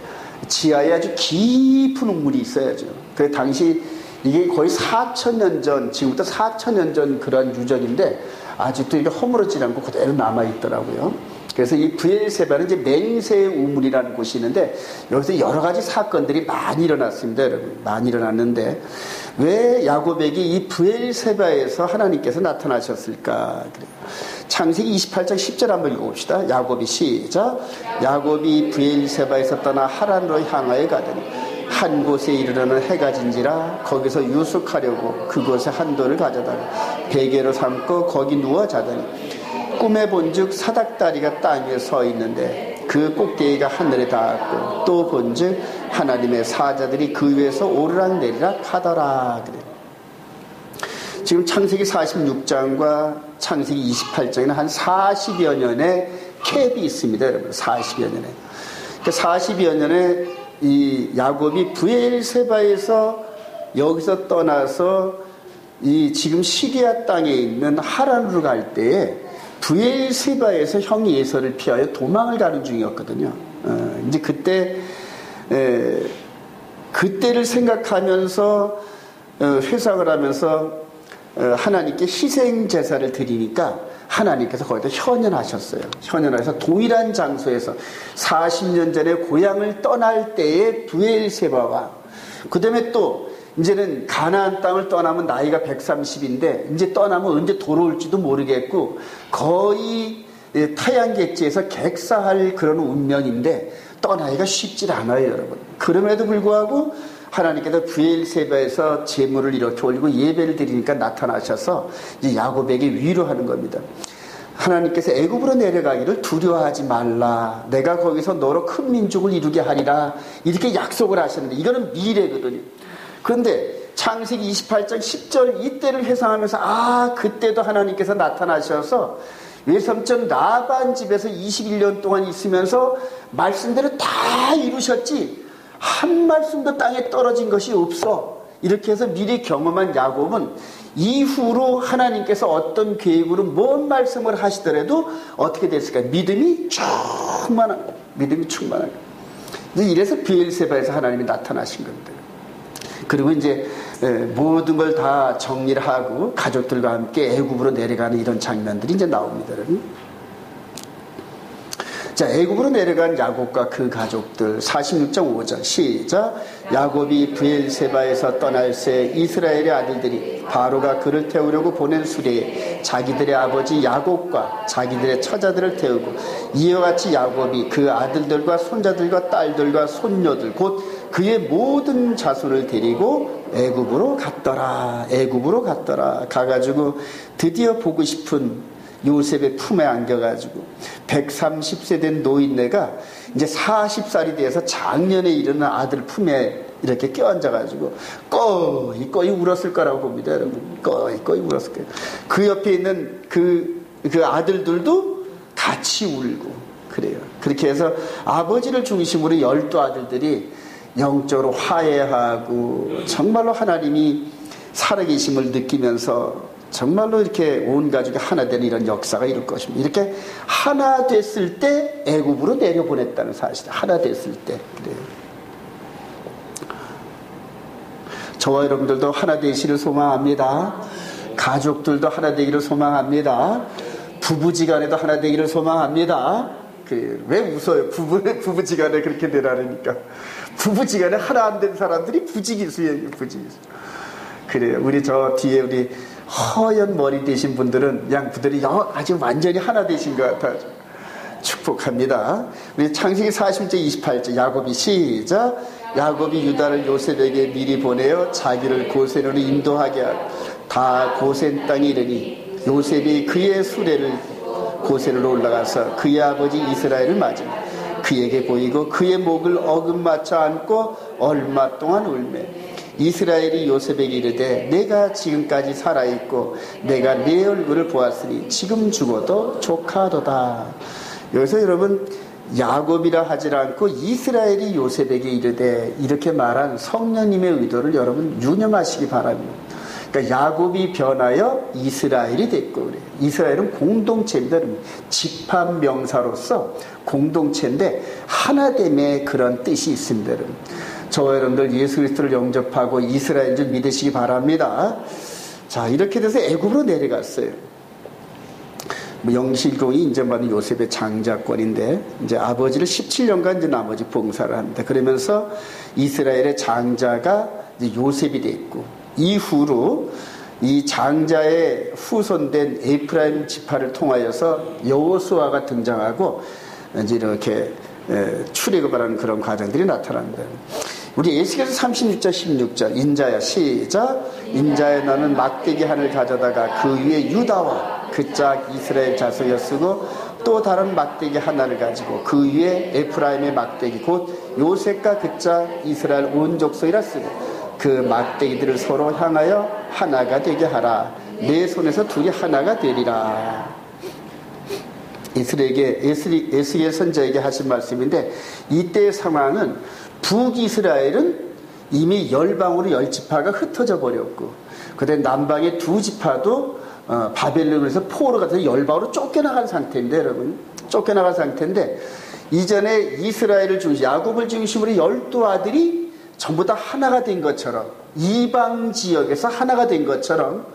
지하에 아주 깊은 우물이 있어야죠. 그 당시 이게 거의 4,000년 전, 지금부터 4,000년 전 그런 유적인데 아직도 이게 허물어지지 않고 그대로 남아있더라고요. 그래서 이 브엘세바는 이제 맹세의 우물이라는 곳이 있는데, 여기서 여러 가지 사건들이 많이 일어났습니다, 여러분. 많이 일어났는데, 왜 야곱에게 이 브엘세바에서 하나님께서 나타나셨을까? 그래요. 창세기 28장 10절 한번 읽어봅시다. 야곱이 시작. 야곱이 브엘세바에서 떠나 하란으로 향하여 가더니 한 곳에 이르러는 해가 진지라 거기서 유숙하려고 그곳에 한 돌을 가져다가 베개로 삼고 거기 누워 자더니 꿈에 본즉 사닥다리가 땅 위에 서 있는데 그 꼭대기가 하늘에 닿았고 또 본즉 하나님의 사자들이 그 위에서 오르락내리락 하더라. 그래. 지금 창세기 46장과 창세기 28장에는 한 40여 년의 캡이 있습니다, 여러분. 40여 년에. 그 40여 년에 이 야곱이 브엘세바에서 여기서 떠나서 이 지금 시리아 땅에 있는 하란으로 갈 때에 브엘세바에서 형이 예서를 피하여 도망을 가는 중이었거든요. 이제 그때를 생각하면서 회상을 하면서 하나님께 희생 제사를 드리니까 하나님께서 거기다 현현하셨어요. 현현하셔서 동일한 장소에서 40년 전에 고향을 떠날 때의 브엘세바와 그 다음에 또 이제는 가나안 땅을 떠나면 나이가 130인데 이제 떠나면 언제 돌아올지도 모르겠고 거의 타양객지에서 객사할 그런 운명인데 떠나기가 쉽지 않아요, 여러분. 그럼에도 불구하고 하나님께서 브엘세바에서 제물을 이렇게 올리고 예배를 드리니까 나타나셔서 이제 야곱에게 위로하는 겁니다. 하나님께서 애굽으로 내려가기를 두려워하지 말라. 내가 거기서 너로 큰 민족을 이루게 하리라. 이렇게 약속을 하셨는데 이거는 미래거든요. 그런데 창세기 28장 10절 이때를 회상하면서 그때도 하나님께서 나타나셔서 외삼촌 라반 집에서 21년 동안 있으면서 말씀대로 다 이루셨지 한 말씀도 땅에 떨어진 것이 없어. 이렇게 해서 미리 경험한 야곱은 이후로 하나님께서 어떤 계획으로 뭔 말씀을 하시더라도 어떻게 됐을까? 믿음이 충만한 거예요. 믿음이 충만한 거예요. 이래서 브엘세바에서 하나님이 나타나신 겁니다. 그리고 이제 모든 걸 다 정리를 하고 가족들과 함께 애굽으로 내려가는 이런 장면들이 이제 나옵니다. 자, 애굽으로 내려간 야곱과 그 가족들 46.5절 시작. 야곱이 브엘세바에서 떠날 새 이스라엘의 아들들이 바로가 그를 태우려고 보낸 수레에 자기들의 아버지 야곱과 자기들의 처자들을 태우고 이와 같이 야곱이 그 아들들과 손자들과 딸들과 손녀들 곧 그의 모든 자손을 데리고 애굽으로 갔더라. 애굽으로 갔더라. 가가지고 드디어 보고 싶은 요셉의 품에 안겨가지고 130세 된 노인네가 이제 40살이 돼서 작년에 일어난 아들 품에 이렇게 껴앉아가지고 꺼이 울었을 거라고 봅니다, 여러분. 꺼이 울었을 거예요. 그 옆에 있는 그 아들들도 같이 울고 그래요. 그렇게 해서 아버지를 중심으로 12아들들이 영적으로 화해하고 정말로 하나님이 살아계심을 느끼면서 정말로 이렇게 온 가족이 하나 되는 이런 역사가 이룰 것입니다. 이렇게 하나 됐을 때 애굽으로 내려보냈다는 사실. 하나 됐을 때. 그래요. 저와 여러분들도 하나 되시를 소망합니다. 가족들도 하나 되기를 소망합니다. 부부지간에도 하나 되기를 소망합니다. 왜 웃어요? 부부지간에 그렇게 되라니까. 부부지간에 하나 안 된 사람들이 부지기수예요. 부지기수. 그래요. 우리 저 뒤에 우리 허연 머리 되신 분들은 양부들이 아주 완전히 하나 되신 것 같아요. 축복합니다. 우리 창세기 40절 28절 야곱이 시작. 야곱이 유다를 요셉에게 미리 보내어 자기를 고센으로 인도하게 하고 다 고센 땅에 이르니 요셉이 그의 수레를 고센으로 올라가서 그의 아버지 이스라엘을 맞으며 그에게 보이고 그의 목을 어긋맞춰 안고 얼마 동안 울매 이스라엘이 요셉에게 이르되 내가 지금까지 살아있고 내가 네 얼굴을 보았으니 지금 죽어도 족하도다. 여기서 여러분 야곱이라 하지 않고 이스라엘이 요셉에게 이르되 이렇게 말한 성령님의 의도를 여러분 유념하시기 바랍니다. 그러니까 야곱이 변하여 이스라엘이 됐고 그래요. 이스라엘은 공동체입니다. 집합 명사로서 공동체인데 하나됨의 그런 뜻이 있습니다. 여러분. 저와 여러분들 예수 그리스도를 영접하고 이스라엘인 줄 믿으시기 바랍니다. 자, 이렇게 돼서 애굽으로 내려갔어요. 영실공이 인정받은 요셉의 장자권인데 이제 아버지를 17년간 이제 나머지 봉사를 합니다. 그러면서 이스라엘의 장자가 이제 요셉이 됐고 이후로 이 장자의 후손된 에프라임 지파를 통하여서 여호수아가 등장하고 이제 이렇게 출애굽을 하는 그런 과정들이 나타납니다. 우리 에스겔서 36절 16절 인자야 시작. 인자야 너는 막대기 하나를 가져다가 그 위에 유다와 그 짝 이스라엘 자손을 쓰고 또 다른 막대기 하나를 가지고 그 위에 에프라임의 막대기 곧 요셉과 그 짝 이스라엘 온 족속이라 쓰고 그 막대기들을 서로 향하여 하나가 되게 하라. 내 손에서 둘이 하나가 되리라. 에스겔 선자에게 하신 말씀인데 이때의 상황은 북이스라엘은 이미 열방으로 10지파가 흩어져 버렸고 그다음에 남방의 2지파도 바벨론에서 포로 가서 열방으로 쫓겨나간 상태인데 여러분 쫓겨나간 상태인데 이전에 이스라엘을 중심 야곱을 중심으로 12아들이 전부 다 하나가 된 것처럼 이방 지역에서 하나가 된 것처럼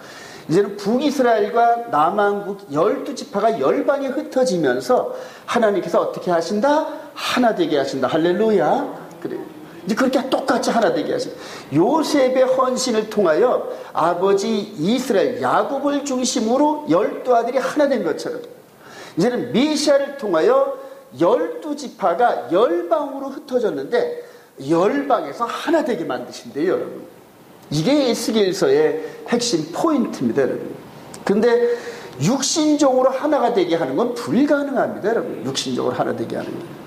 이제는 북이스라엘과 남한국 12지파가 열방에 흩어지면서 하나님께서 어떻게 하신다? 하나 되게 하신다. 할렐루야. 그래요. 이제 그렇게 똑같이 하나 되게 하신다. 요셉의 헌신을 통하여 아버지 이스라엘 야곱을 중심으로 12아들이 하나 된 것처럼 이제는 메시아를 통하여 12지파가 10방으로 흩어졌는데 10방에서 하나 되게 만드신대요, 여러분. 이게 에스겔서의 핵심 포인트입니다, 여러분. 근데 육신적으로 하나가 되게 하는 건 불가능합니다, 여러분. 육신적으로 하나 되게 하는 건.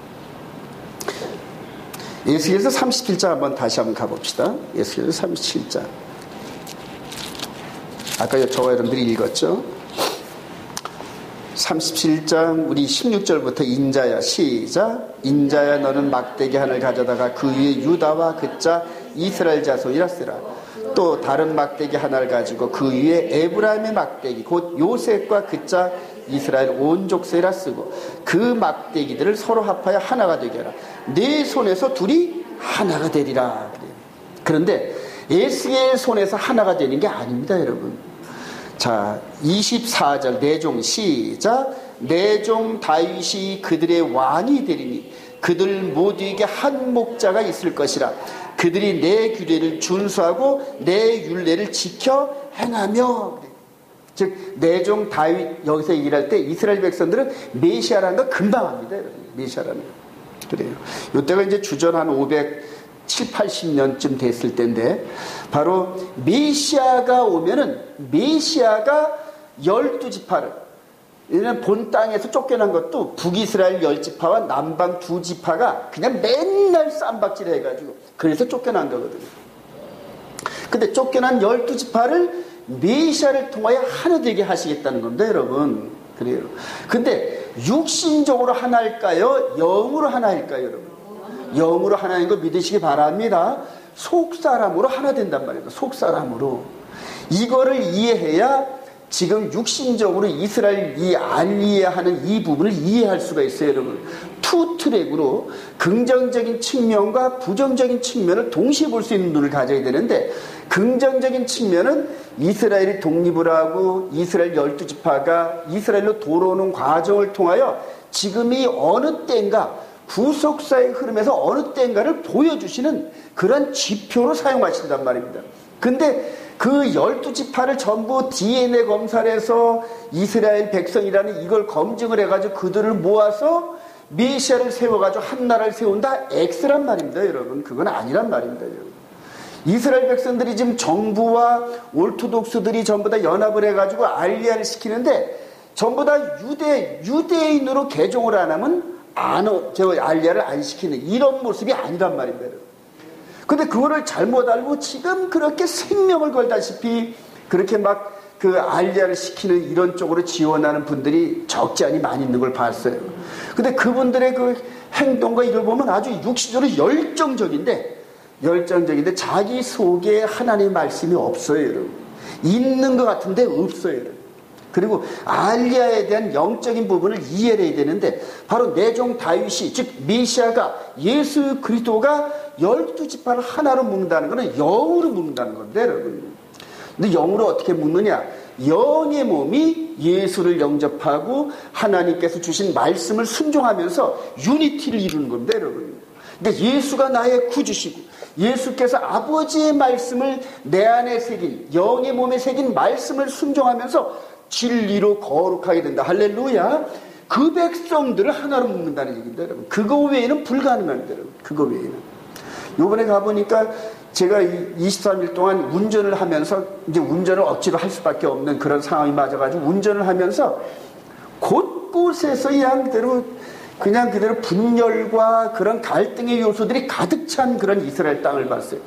에스겔서 37장 다시 한번 가봅시다. 에스겔서 37장. 아까 저와 여러분들이 읽었죠? 37장 우리 16절부터 인자야, 시작. 인자야, 너는 막대기 하나를 가져다가 그 위에 유다와 그자 이스라엘 자손이라 쓰라. 또 다른 막대기 하나를 가지고 그 위에 에브라임의 막대기 곧 요셉과 그자 이스라엘 온 족쇄라 쓰고 그 막대기들을 서로 합하여 하나가 되게 하라. 네 손에서 둘이 하나가 되리라. 그런데 에스겔 손에서 하나가 되는 게 아닙니다, 여러분. 자, 24절 내종 시작. 내종 다윗이 그들의 왕이 되리니 그들 모두에게 한 목자가 있을 것이라. 그들이 내 규례를 준수하고 내 율례를 지켜 행하며. 즉 내종 다윗 여기서 얘기할 때 이스라엘 백성들은 메시아라는 거 금방 합니다, 여러분. 메시아라는 거. 그래요. 이때가 이제 주전 한 570-80년쯤 됐을 때인데 바로 메시아가 오면은 메시아가 12지파를, 왜냐면 본 땅에서 쫓겨난 것도 북이스라엘 10지파와 남방 2지파가 그냥 맨날 쌈박질 해가지고 그래서 쫓겨난 거거든요. 근데 쫓겨난 12지파를 메시아를 통하여 하나 되게 하시겠다는 겁니다, 여러분. 그래요. 근데 육신적으로 하나일까요? 영으로 하나일까요, 여러분? 영으로 하나인 거 믿으시기 바랍니다. 속사람으로 하나 된단 말이에요. 속사람으로. 이거를 이해해야 지금 육신적으로 이스라엘 알리하는 이 부분을 이해할 수가 있어요, 여러분. 투 트랙으로 긍정적인 측면과 부정적인 측면을 동시에 볼 수 있는 눈을 가져야 되는데, 긍정적인 측면은 이스라엘이 독립을 하고 이스라엘 12지파가 이스라엘로 돌아오는 과정을 통하여 지금이 어느 때인가, 구속사의 흐름에서 어느 때인가를 보여주시는 그런 지표로 사용하신단 말입니다. 근데 그 12지파를 전부 DNA 검사를 해서 이스라엘 백성이라는 이걸 검증을 해가지고 그들을 모아서 메시아를 세워가지고 한 나라를 세운다? X란 말입니다, 여러분. 그건 아니란 말입니다, 여러분. 이스라엘 백성들이 지금 정부와 올토독스들이 전부 다 연합을 해가지고 알리아를 시키는데 전부 다 유대인으로 개종을 안 하면 알리아를 안 시키는 이런 모습이 아니란 말입니다, 여러분. 근데 그거를 잘못 알고 지금 그렇게 생명을 걸다시피 그렇게 막 그 알리아를 시키는 이런 쪽으로 지원하는 분들이 적지 않이 많이 있는 걸 봤어요. 근데 그분들의 그 행동과 이걸 보면 아주 육신적으로 열정적인데 자기 속에 하나님의 말씀이 없어요, 여러분. 있는 것 같은데 없어요, 여러분. 그리고 알리아에 대한 영적인 부분을 이해해야 되는데 바로 내종 다윗이, 즉 메시아가, 예수 그리스도가 12지파를 하나로 묶는다는 것은 영으로 묶는다는 건데, 여러분. 근데 영으로 어떻게 묶느냐? 영의 몸이 예수를 영접하고 하나님께서 주신 말씀을 순종하면서 유니티를 이루는 겁니다, 여러분. 그러니까 예수가 나의 구주시고 예수께서 아버지의 말씀을 내 안에 새긴, 영의 몸에 새긴 말씀을 순종하면서 진리로 거룩하게 된다. 할렐루야. 그 백성들을 하나로 묶는다는 얘기입니다, 여러분. 그거 외에는 불가능합니다, 여러분. 그거 외에는. 요번에 가보니까 제가 23일 동안 운전을 하면서 이제 운전을 억지로 할 수밖에 없는 그런 상황이 맞아가지고 운전을 하면서 곳곳에서 그냥 그대로 분열과 그런 갈등의 요소들이 가득 찬 그런 이스라엘 땅을 봤어요.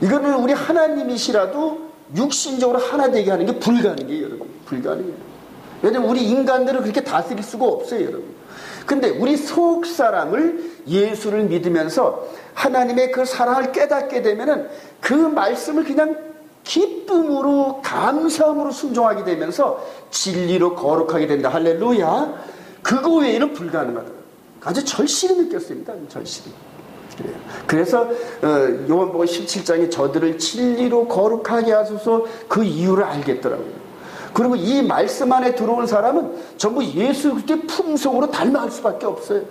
이거는 우리 하나님이시라도 육신적으로 하나 되게 하는 게 불가능해요, 여러분. 불가능해요. 왜냐면 우리 인간들은 그렇게 다스릴 수가 없어요, 여러분. 근데 우리 속 사람을 예수를 믿으면서 하나님의 그 사랑을 깨닫게 되면은 그 말씀을 그냥 기쁨으로, 감사함으로 순종하게 되면서 진리로 거룩하게 된다. 할렐루야. 그거 외에는 불가능하다. 아주 절실히 느꼈습니다. 절실히. 그래요. 그래서 요한복음 17장에 저들을 진리로 거룩하게 하소서, 그 이유를 알겠더라고요. 그리고 이 말씀 안에 들어온 사람은 전부 예수 그리스도의 품성으로 닮아갈 수밖에 없어요.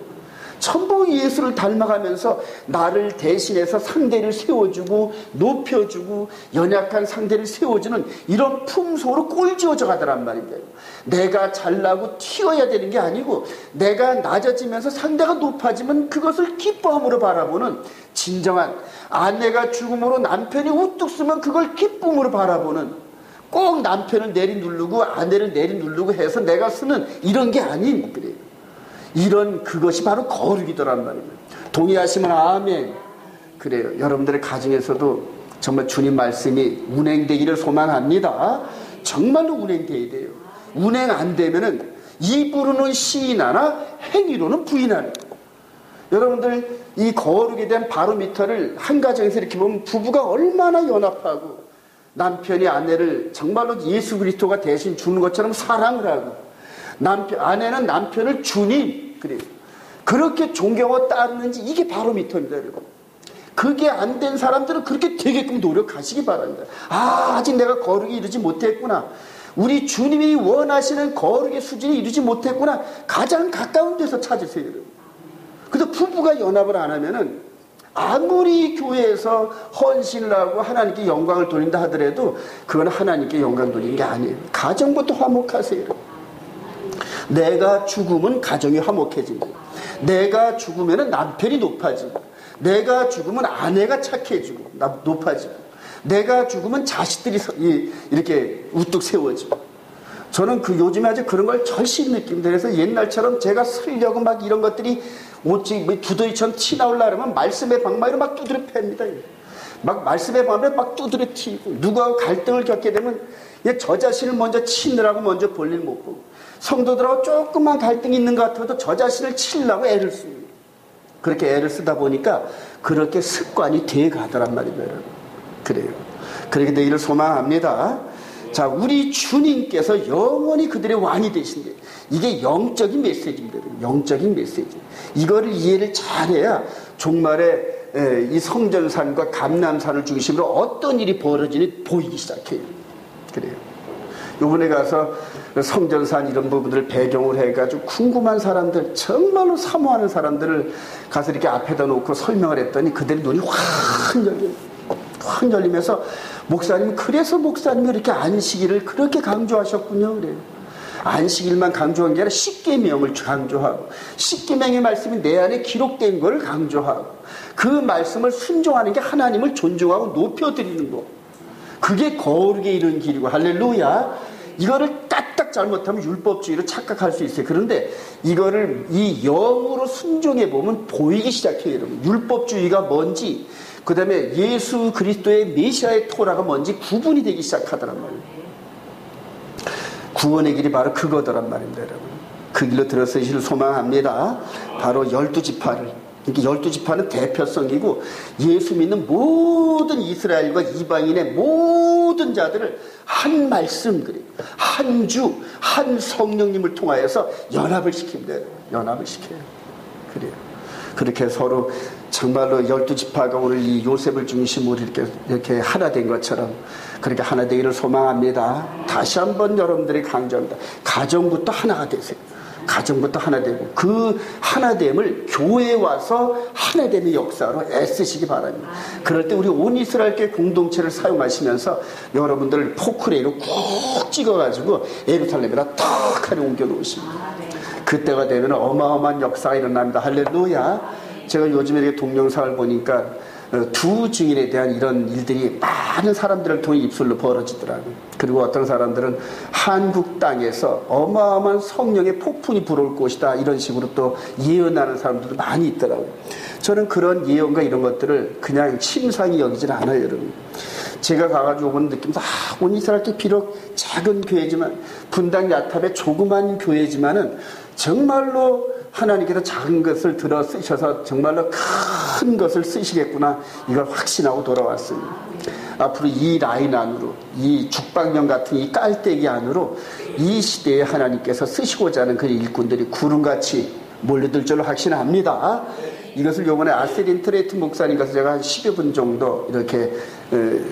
전부 예수를 닮아가면서 나를 대신해서 상대를 세워주고 높여주고 연약한 상대를 세워주는 이런 품성으로 꼴지어져 가더란 말입니다. 내가 잘나고 튀어야 되는 게 아니고 내가 낮아지면서 상대가 높아지면 그것을 기뻐함으로 바라보는 진정한, 아내가 죽음으로 남편이 우뚝 서면 그걸 기쁨으로 바라보는, 꼭 남편을 내리누르고 아내를 내리누르고 해서 내가 쓰는 이런 게 아닌, 그래요. 이런 그것이 바로 거룩이더란 말입니다. 동의하시면 아멘. 그래요. 여러분들의 가정에서도 정말 주님 말씀이 운행되기를 소망합니다. 정말로 운행돼야 돼요. 운행 안 되면은 입으로는 시인하나 행위로는 부인하는. 여러분들 이 거룩에 대한 바로미터를 한 가정에서 이렇게 보면 부부가 얼마나 연합하고 남편이 아내를 정말로 예수 그리스도가 대신 주는 것처럼 사랑을 하고 아내는 남편을 주님, 그래요. 그렇게 존경하고 따르는지 이게 바로미터입니다, 여러분. 그게 안 된 사람들은 그렇게 되게끔 노력하시기 바랍니다. 아직 내가 거룩에 이르지 못했구나. 우리 주님이 원하시는 거룩의 수준에 이르지 못했구나. 가장 가까운 데서 찾으세요, 여러분. 그래서 부부가 연합을 안 하면은 아무리 교회에서 헌신을 하고 하나님께 영광을 돌린다 하더라도 그건 하나님께 영광 돌리는 게 아니에요. 가정부터 화목하세요, 여러분. 내가 죽으면 가정이 화목해집니다. 내가 죽으면 남편이 높아지고, 내가 죽으면 아내가 착해지고 높아지고, 내가 죽으면 자식들이 이렇게 우뚝 세워지고. 저는 요즘에 아주 그런 걸 절실히 느낍니다. 그래서 옛날처럼 제가 쓰려고 막 이런 것들이 오직 두더지처럼 티 나오려고 하면 말씀의 방망이로 막 두드려 팹니다. 막 말씀의 방망이로 막 두드려 튀고, 누구하고 갈등을 겪게 되면 저 자신을 먼저 치느라고 먼저 볼일 못 보고, 성도들하고 조금만 갈등이 있는 것 같아도 저 자신을 치려고 애를 씁니다. 그렇게 애를 쓰다 보니까 그렇게 습관이 돼 가더란 말입니다, 여러분. 그래요. 그렇게 되기를 소망합니다. 자, 우리 주님께서 영원히 그들의 왕이 되신데, 이게 영적인 메시지입니다. 영적인 메시지. 이거를 이해를 잘해야 종말에 이 성전산과 감람산을 중심으로 어떤 일이 벌어지는지 보이기 시작해요. 그래요. 요번에 가서 성전산 이런 부분들을 배경으로 해가지고 궁금한 사람들, 정말로 사모하는 사람들을 가서 이렇게 앞에다 놓고 설명을 했더니 그들의 눈이 확 열리면서, 목사님, 그래서 목사님이 이렇게 안식일을 그렇게 강조하셨군요. 그래요. 안식일만 강조한 게 아니라 십계명을 강조하고, 십계명의 말씀이 내 안에 기록된 걸 강조하고, 그 말씀을 순종하는 게 하나님을 존중하고 높여드리는 거. 그게 거룩에 이르는 길이고, 할렐루야. 이거를 까딱 잘못하면 율법주의로 착각할 수 있어요. 그런데 이거를 이 영으로 순종해 보면 보이기 시작해요, 여러분. 율법주의가 뭔지, 그 다음에 예수 그리스도의 메시아의 토라가 뭔지 구분이 되기 시작하더란 말이에요. 구원의 길이 바로 그거더란 말입니다, 여러분. 그 길로 들어서시길 소망합니다. 바로 12지파를. 이렇게 12지파는 대표성이고, 예수 믿는 모든 이스라엘과 이방인의 모든 자들을 한 말씀, 그래요. 한 주, 한 성령님을 통하여서 연합을 시킵니다. 연합을 시켜요. 그래요. 그렇게 서로 정말로 12지파가 오늘 이 요셉을 중심으로 이렇게 하나 된 것처럼 그렇게 하나 되기를 소망합니다. 다시 한번 여러분들이 강조합니다. 가정부터 하나가 되세요. 가정부터 하나 되고, 그 하나됨을 교회에 와서 하나됨의 역사로 애쓰시기 바랍니다. 그럴 때 우리 온 이스라엘교회 공동체를 사용하시면서 여러분들을 포크레인으로 꾹 찍어가지고 예루살렘에다 탁 하니 옮겨 놓으십니다. 그때가 되면 어마어마한 역사가 일어납니다. 할렐루야. 제가 요즘에 이렇게 동영상을 보니까 두 증인에 대한 이런 일들이 많은 사람들을 통해 입술로 벌어지더라고요. 그리고 어떤 사람들은 한국 땅에서 어마어마한 성령의 폭풍이 불어올 것이다, 이런 식으로 또 예언하는 사람들도 많이 있더라고요. 저는 그런 예언과 이런 것들을 그냥 침상이 여기질 않아요, 여러분. 제가 가가지고 오는 느낌도, 온 이스라엘께 비록 작은 교회지만, 분당 야탑의 조그만 교회지만은 정말로 하나님께서 작은 것을 들어 쓰셔서 정말로 큰 것을 쓰시겠구나, 이걸 확신하고 돌아왔습니다. 앞으로 이 라인 안으로, 이 죽방령 같은 이 깔때기 안으로 이 시대에 하나님께서 쓰시고자 하는 그 일꾼들이 구름같이 몰려들 줄로 확신합니다. 이것을 요번에 아세린 트레이트 목사님께서 제가 한 10여 분 정도 이렇게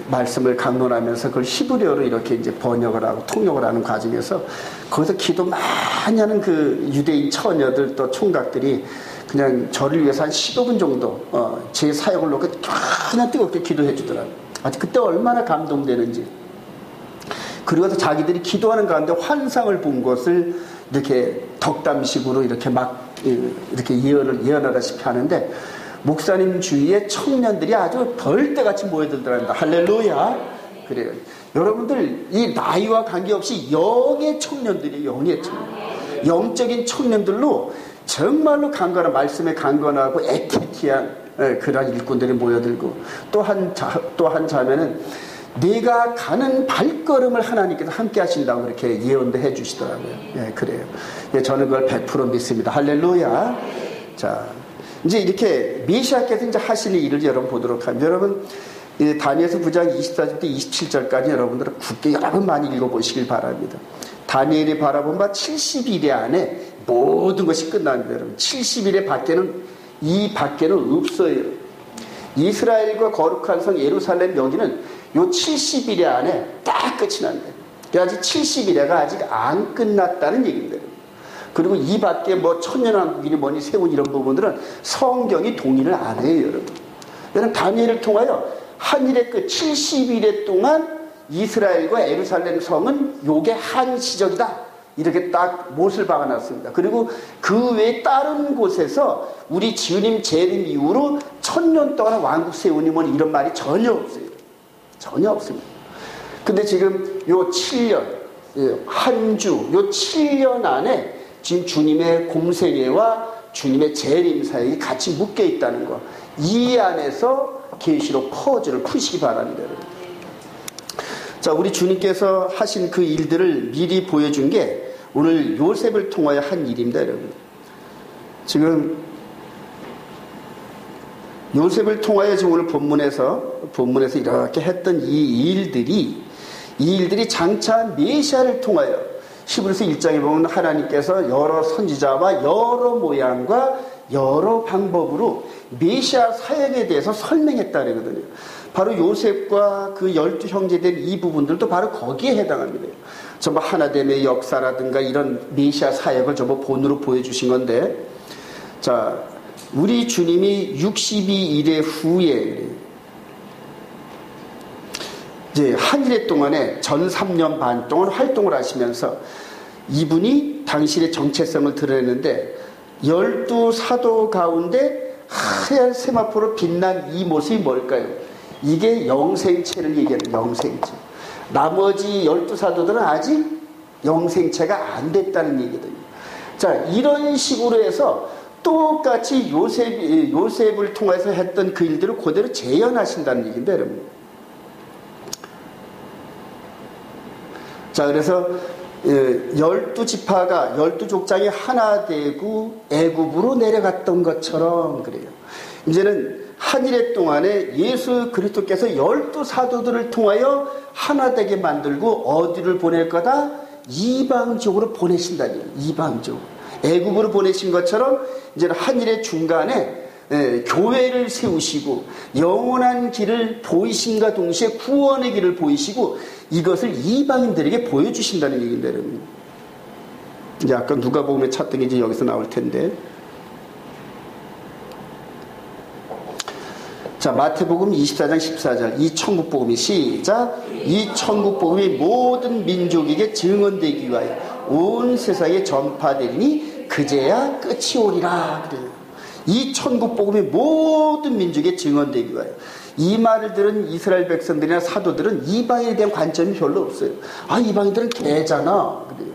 말씀을 강론하면서 그걸 히브리어로 이렇게 이제 번역을 하고 통역을 하는 과정에서, 거기서 기도 많이 하는 그 유대인 처녀들 또 총각들이 그냥 저를 위해서 한 15분 정도 제 사역을 놓고 그냥 뜨겁게 기도해 주더라고요. 그때 얼마나 감동되는지. 그리고서 자기들이 기도하는 가운데 환상을 본 것을 이렇게 덕담식으로 이렇게 막 이렇게 예언하다시피 하는데, 목사님 주위에 청년들이 아주 벌떼같이 모여들더랍니다. 할렐루야. 그래요. 여러분들 이 나이와 관계없이 영의 청년들이, 영의 청년, 영적인 청년들로 정말로 강건한, 말씀에 강건하고 액티비티한 그런 일꾼들이 모여들고, 또 한 자매는 내가 가는 발걸음을 하나님께서 함께 하신다고 그렇게 예언도 해 주시더라고요. 그래요. 저는 그걸 100% 믿습니다. 할렐루야. 자, 이제 이렇게 메시아께서 이제 하시는 일을 여러분 보도록 합니다. 여러분, 다니엘서 9장 24절부터 27절까지 여러분들은 굳게 여러 번 많이 읽어보시길 바랍니다. 다니엘이 바라본 바 70일 안에 모든 것이 끝납니다. 여러분, 70일에 밖에는 없어요. 이스라엘과 거룩한 성 예루살렘 여기는 요 70일 안에 딱 끝이 난대요. 아직 70일에가 아직 안 끝났다는 얘기입니다. 그리고 이 밖에 뭐 천년왕국이니 뭐니 세운 이런 부분들은 성경이 동의를 안 해요, 여러분. 여러분, 다니엘을 통하여 한일의 끝 70일에 동안 이스라엘과 예루살렘 성은 요게 한시적이다, 이렇게 딱 못을 박아놨습니다. 그리고 그 외에 다른 곳에서 우리 주님 재림 이후로 1000년 동안 왕국 세우니 뭐 이런 말이 전혀 없어요. 전혀 없습니다. 근데 지금 요 7년, 한 주, 요 7년 안에 지금 주님의 공생애와 주님의 재림 사역이 같이 묶여 있다는 거, 이 안에서 계시록 퍼즐을 푸시기 바랍니다. 자, 우리 주님께서 하신 그 일들을 미리 보여준 게 오늘 요셉을 통하여 한 일입니다, 여러분. 지금 요셉을 통하여 지금 오늘 본문에서 이렇게 했던 이 일들이 장차 메시아를 통하여, 히브리서 1장에 보면 하나님께서 여러 선지자와 여러 모양과 여러 방법으로 메시아 사역에 대해서 설명했다 그러거든요. 바로 요셉과 그 12 형제된 이 부분들도 바로 거기에 해당합니다. 전부 하나됨의 역사라든가 이런 메시아 사역을 전부 본으로 보여주신 건데, 자, 우리 주님이 62일의 후에 이제 한 일 동안에 전 3년 반 동안 활동을 하시면서 이분이 당신의 정체성을 드러냈는데, 12 사도 가운데 하얀 세마포로 빛난 이 모습이 뭘까요? 이게 영생체를 얘기하는 영생체. 나머지 12 사도들은 아직 영생체가 안 됐다는 얘기거든요. 자, 이런 식으로 해서 똑같이 요셉을 통해서 했던 그 일들을 그대로 재현하신다는 얘기인데, 여러분. 자, 그래서 12지파가 12족장이 하나 되고 애굽으로 내려갔던 것처럼 그래요. 이제는 한 일의 동안에 예수 그리스도께서 12 사도들을 통하여 하나 되게 만들고 어디를 보낼 거다? 이방적으로 보내신다니. 이방적으로. 애굽으로 보내신 것처럼 이제는 한 일의 중간에 교회를 세우시고 영원한 길을 보이심과 동시에 구원의 길을 보이시고 이것을 이방인들에게 보여주신다는 얘기인데, 여러분. 이제 아까 누가복음에 찾던 게 이제 여기서 나올 텐데, 자, 마태복음 24장 14절, 이 천국복음이 시작. 이 천국복음이 모든 민족에게 증언되기 위하여 온 세상에 전파되리니 그제야 끝이 오리라. 그래요. 이 천국복음이 모든 민족에 증언되기 위하여. 이 말을 들은 이스라엘 백성들이나 사도들은 이방에 대한 관점이 별로 없어요. 아, 이방인들은 개잖아. 그래요.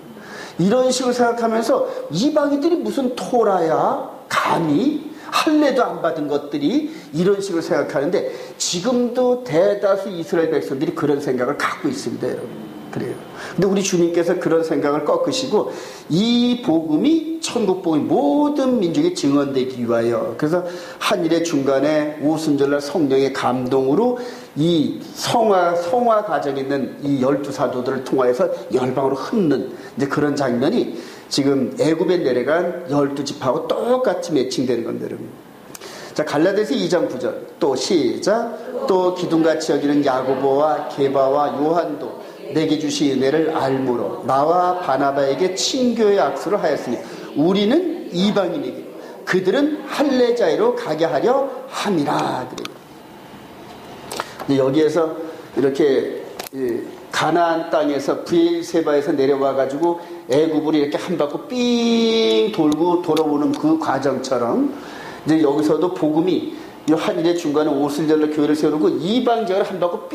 이런 식으로 생각하면서 이방인들이 무슨 토라야? 감히? 할례도 안 받은 것들이, 이런 식으로 생각하는데, 지금도 대다수 이스라엘 백성들이 그런 생각을 갖고 있습니다, 여러분. 그래요. 근데 우리 주님께서 그런 생각을 꺾으시고 이 복음이 천국복음이 모든 민족에 증언되기 위하여, 그래서 한 일의 중간에 오순절날 성령의 감동으로 이 성화 과정에 있는 이 12 사도들을 통하여서 열방으로 흩는 이제 그런 장면이 지금 애굽에 내려간 12지파하고 똑같이 매칭되는 건데, 여러분. 자, 갈라디아서 2장 9절 또 시작. 또 기둥같이 여기는 야고보와 게바와 요한도 내게 주신 은혜를 알므로 나와 바나바에게 친교의 악수를 하였으니 우리는 이방인에게 그들은 할례자로 가게 하려 함이라. 근데 여기에서 이렇게 가나안 땅에서 브엘세바에서 내려와 가지고 애굽을 이렇게 한 바퀴 삥 돌고 돌아오는 그 과정처럼 이제 여기서도 복음이 이 한 일의 중간에 옷을 절러 교회를 세우고 이방 지역을 한 바퀴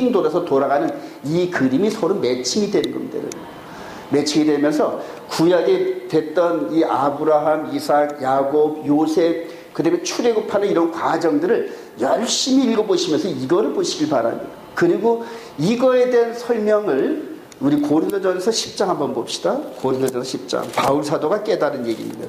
삥 돌아서 돌아가는 이 그림이 서로 매칭이 되는 겁니다. 매칭이 되면서 구약에 됐던 이 아브라함, 이삭, 야곱, 요셉, 그 다음에 출애굽하는 이런 과정들을 열심히 읽어보시면서 이거를 보시길 바랍니다. 그리고 이거에 대한 설명을 우리 고린도전서 10장 한번 봅시다. 고린도전서 10장. 바울 사도가 깨달은 얘기입니다.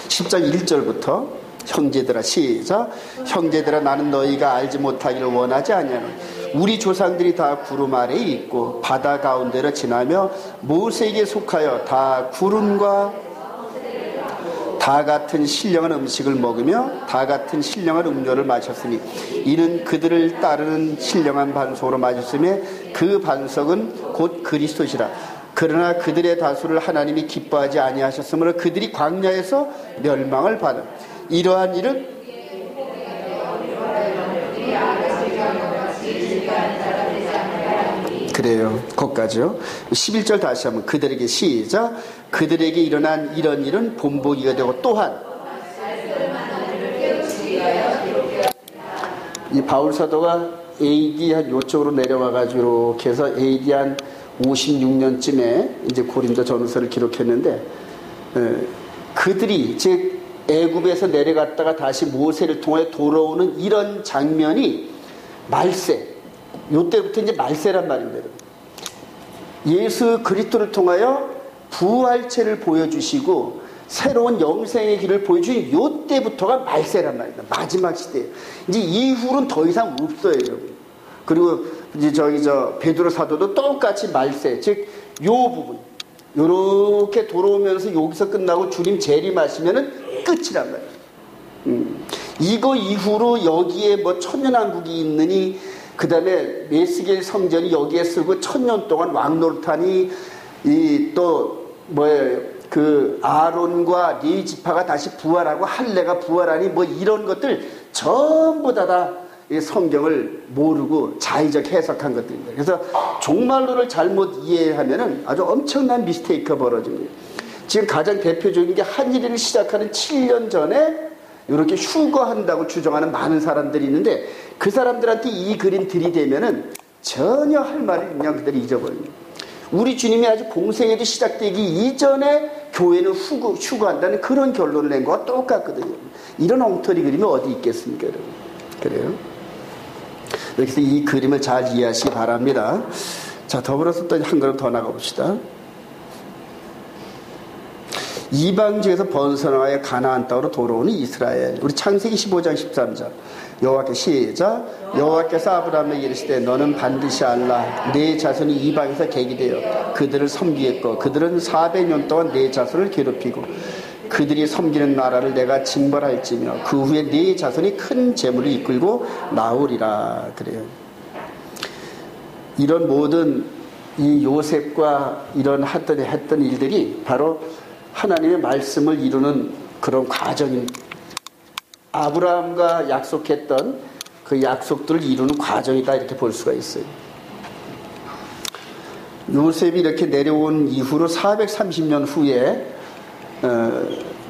10장 1절부터 형제들아 시작. 형제들아 나는 너희가 알지 못하기를 원하지 아니하노니 우리 조상들이 다 구름 아래에 있고 바다 가운데로 지나며 모세에게 속하여 다 구름과 다 같은 신령한 음식을 먹으며 다 같은 신령한 음료를 마셨으니 이는 그들을 따르는 신령한 반석으로 마셨음에 그 반석은 곧 그리스도시라. 그러나 그들의 다수를 하나님이 기뻐하지 아니하셨으므로 그들이 광야에서 멸망을 받은 이러한 일은 그래요. 거기까지요. 11절 다시 한번 그들에게 시작. 그들에게 일어난 이런 일은 본보기가 되고 또한 이 바울 사도가 AD 한 요쪽으로 내려와가지고 이렇게 해서 AD 한 56년쯤에 이제 고린도 전서를 기록했는데 그들이 즉 애굽에서 내려갔다가 다시 모세를 통해 돌아오는 이런 장면이 말세 요때부터 이제 말세란 말입니다. 예수 그리스도를 통하여 부활체를 보여주시고 새로운 영생의 길을 보여주신 요때부터가 말세란 말입니다. 마지막 시대예요. 이제 이후로는 더 이상 없어요, 여러분. 그리고 이제 베드로 사도도 똑같이 말세, 즉 요 부분 요렇게 돌아오면서 여기서 끝나고 주님 재림하시면은 끝이란 말이에요. 이거 이후로 여기에 뭐 천년왕국이 있느니 그 다음에 메스겔 성전이 여기에 쓰고 1000년 동안 왕노릇하니 그 아론과 네 지파가 다시 부활하고 할례가 부활하니 뭐 이런 것들 전부 다 성경을 모르고 자의적 해석한 것들입니다. 그래서 종말론을 잘못 이해하면은 아주 엄청난 미스테이크가 벌어집니다. 지금 가장 대표적인 게 한일을 시작하는 7년 전에 이렇게 휴거한다고 주장하는 많은 사람들이 있는데 그 사람들한테 이 그림 들이대면은 전혀 할 말을 그냥 그대로 잊어버립니다. 우리 주님이 아직 공생애도 시작되기 이전에 교회는 휴거한다는 그런 결론을 낸 거와 똑같거든요. 이런 엉터리 그림이 어디 있겠습니까, 여러분? 그래요? 그래서 이 그림을 잘 이해하시기 바랍니다. 자, 더불어서 또 한 걸음 더 나가봅시다. 이방지에서 번성하여 가나안 땅으로 돌아오는 이스라엘. 우리 창세기 15장 13절. 여호와께 시작. 여호와께서 아브라함에게 이르시되 너는 반드시 알라. 내 자손이 이방에서 객이되어 그들을 섬기겠고 그들은 400년 동안 내 자손을 괴롭히고 그들이 섬기는 나라를 내가 징벌할지며 그 후에 네 자손이 큰 재물을 이끌고 나오리라. 그래요. 이런 모든 이 요셉과 이런 했던 일들이 바로 하나님의 말씀을 이루는 그런 과정입니다. 아브라함과 약속했던 그 약속들을 이루는 과정이다 이렇게 볼 수가 있어요. 요셉이 이렇게 내려온 이후로 430년 후에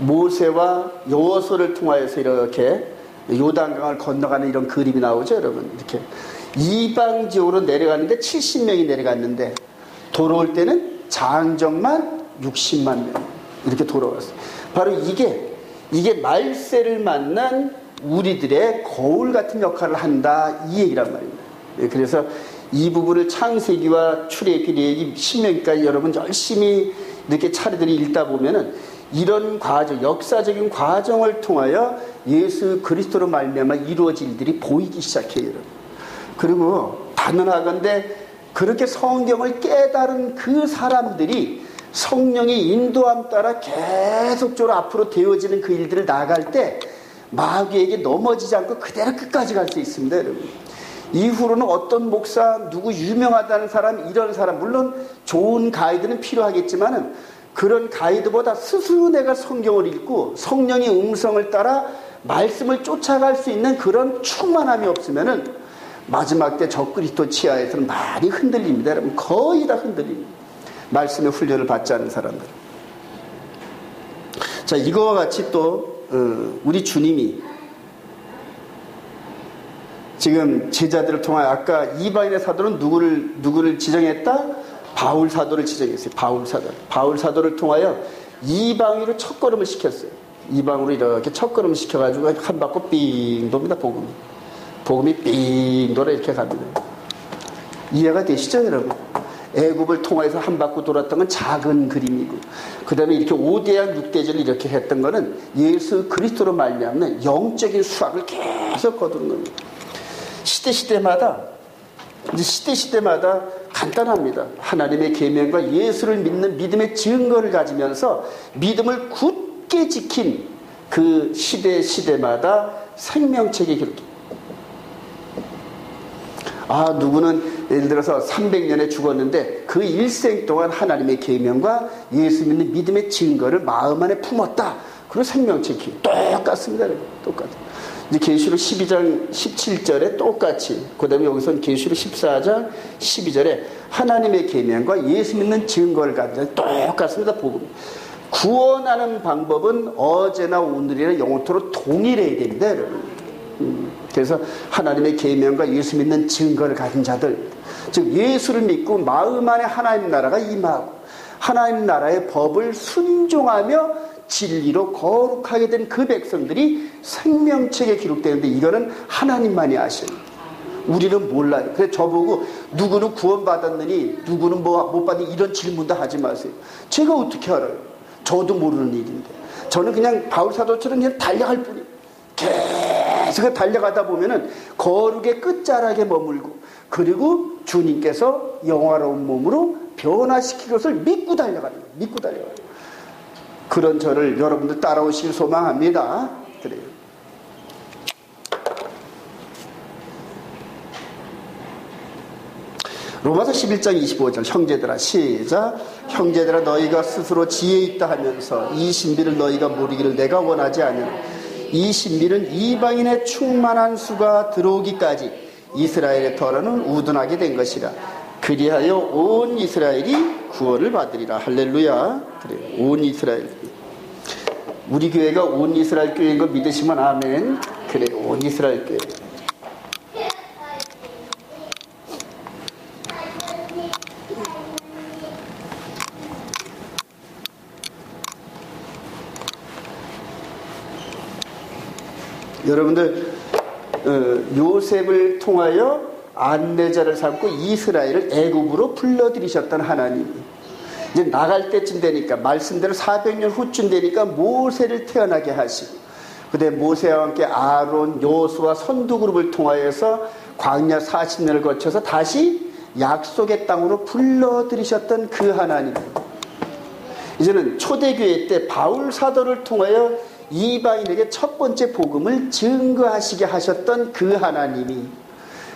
모세와 여호수아를 통하여서 이렇게 요단강을 건너가는 이런 그림이 나오죠, 여러분. 이렇게 이방 지역으로 내려갔는데 70명이 내려갔는데 돌아올 때는 장정만 60만 명 이렇게 돌아왔어요. 바로 이게 말세를 만난 우리들의 거울 같은 역할을 한다 이 얘기란 말입니다. 그래서 이 부분을 창세기와 출애굽기, 레위기, 신명기까지 여러분 열심히 이렇게 차례들이 읽다 보면은 이런 과정, 역사적인 과정을 통하여 예수 그리스도로 말미암아 이루어질 일들이 보이기 시작해요, 여러분. 그리고 단언하건대 그렇게 성경을 깨달은 그 사람들이 성령의 인도함 따라 계속적으로 앞으로 되어지는 그 일들을 나아갈 때 마귀에게 넘어지지 않고 그대로 끝까지 갈 수 있습니다, 여러분. 이후로는 어떤 목사, 누구 유명하다는 사람, 이런 사람, 물론 좋은 가이드는 필요하겠지만은 그런 가이드보다 스스로 내가 성경을 읽고 성령의 음성을 따라 말씀을 쫓아갈 수 있는 그런 충만함이 없으면은 마지막 때 적그리스도 치하에서는 많이 흔들립니다. 여러분, 거의 다 흔들립니다. 말씀의 훈련을 받지 않은 사람들. 자, 이거와 같이 또 우리 주님이 지금 제자들을 통하여 아까 이방인의 사도는 누구를 지정했다? 바울 사도를 지정했어요. 바울 사도를 통하여 이방인으로 첫걸음을 시켰어요. 이방으로 이렇게 첫걸음을 시켜가지고 한 바퀴 삥 돕니다. 복음이 삥 돌아 이렇게 갑니다. 이해가 되시죠, 여러분? 애굽을 통해서 한 바퀴 돌았던 건 작은 그림이고, 그 다음에 이렇게 5대양 6대절을 이렇게 했던 거는 예수 그리스도로 말미암는 영적인 수학을 계속 거두는 겁니다. 시대마다 간단합니다. 하나님의 계명과 예수를 믿는 믿음의 증거를 가지면서 믿음을 굳게 지킨 그 시대마다 생명책의 기록. 누구는 예를 들어서 300년에 죽었는데 그 일생 동안 하나님의 계명과 예수 믿는 믿음의 증거를 마음 안에 품었다. 그리고 생명책 기록. 똑같습니다. 똑같아요. 이제 계시록 12장 17절에 똑같이, 그 다음에 여기서는 계시록 14장 12절에 하나님의 계명과 예수 믿는 증거를 가진 똑같습니다. 복음. 구원하는 방법은 어제나 오늘이나 영원토록 동일해야 됩니다, 여러분. 그래서 하나님의 계명과 예수 믿는 증거를 가진 자들, 즉 예수를 믿고 마음 안에 하나님 나라가 임하고 하나님 나라의 법을 순종하며 진리로 거룩하게 된 그 백성들이 생명책에 기록되는데, 이거는 하나님만이 아셔요. 우리는 몰라요. 그래서 저보고 누구는 구원받았느니 누구는 못 받니 이런 질문도 하지 마세요. 제가 어떻게 알아요? 저도 모르는 일인데. 저는 그냥 바울 사도처럼 그냥 달려갈 뿐이에요. 계속 달려가다 보면은 거룩의 끝자락에 머물고, 그리고 주님께서 영화로운 몸으로 변화시킬 것을 믿고 달려가는 거예요. 믿고 달려가는 거예요. 그런 저를 여러분들 따라오시길 소망합니다. 그래요. 로마서 11장 25절, 형제들아, 시작. 형제들아, 너희가 스스로 지혜 있다 하면서 이 신비를 너희가 모르기를 내가 원하지 않으나 이 신비는 이방인의 충만한 수가 들어오기까지 이스라엘의 터라는 우둔하게 된 것이라. 그리하여 온 이스라엘이 구원을 받으리라. 할렐루야. 그래요. 온 이스라엘. 우리 교회가 온 이스라엘 교회인 거 믿으시면 아멘. 그래요. 온 이스라엘 교회. 여러분들, 요셉을 통하여 안내자를 삼고 이스라엘을 애굽으로 불러들이셨던 하나님, 이제 나갈 때쯤 되니까, 말씀대로 400년 후쯤 되니까 모세를 태어나게 하시고, 그때 모세와 함께 아론, 여호수아 선두그룹을 통하여서 광야 40년을 거쳐서 다시 약속의 땅으로 불러들이셨던 그 하나님, 이제는 초대교회 때 바울 사도를 통하여 이방인에게 첫 번째 복음을 증거하시게 하셨던 그 하나님이,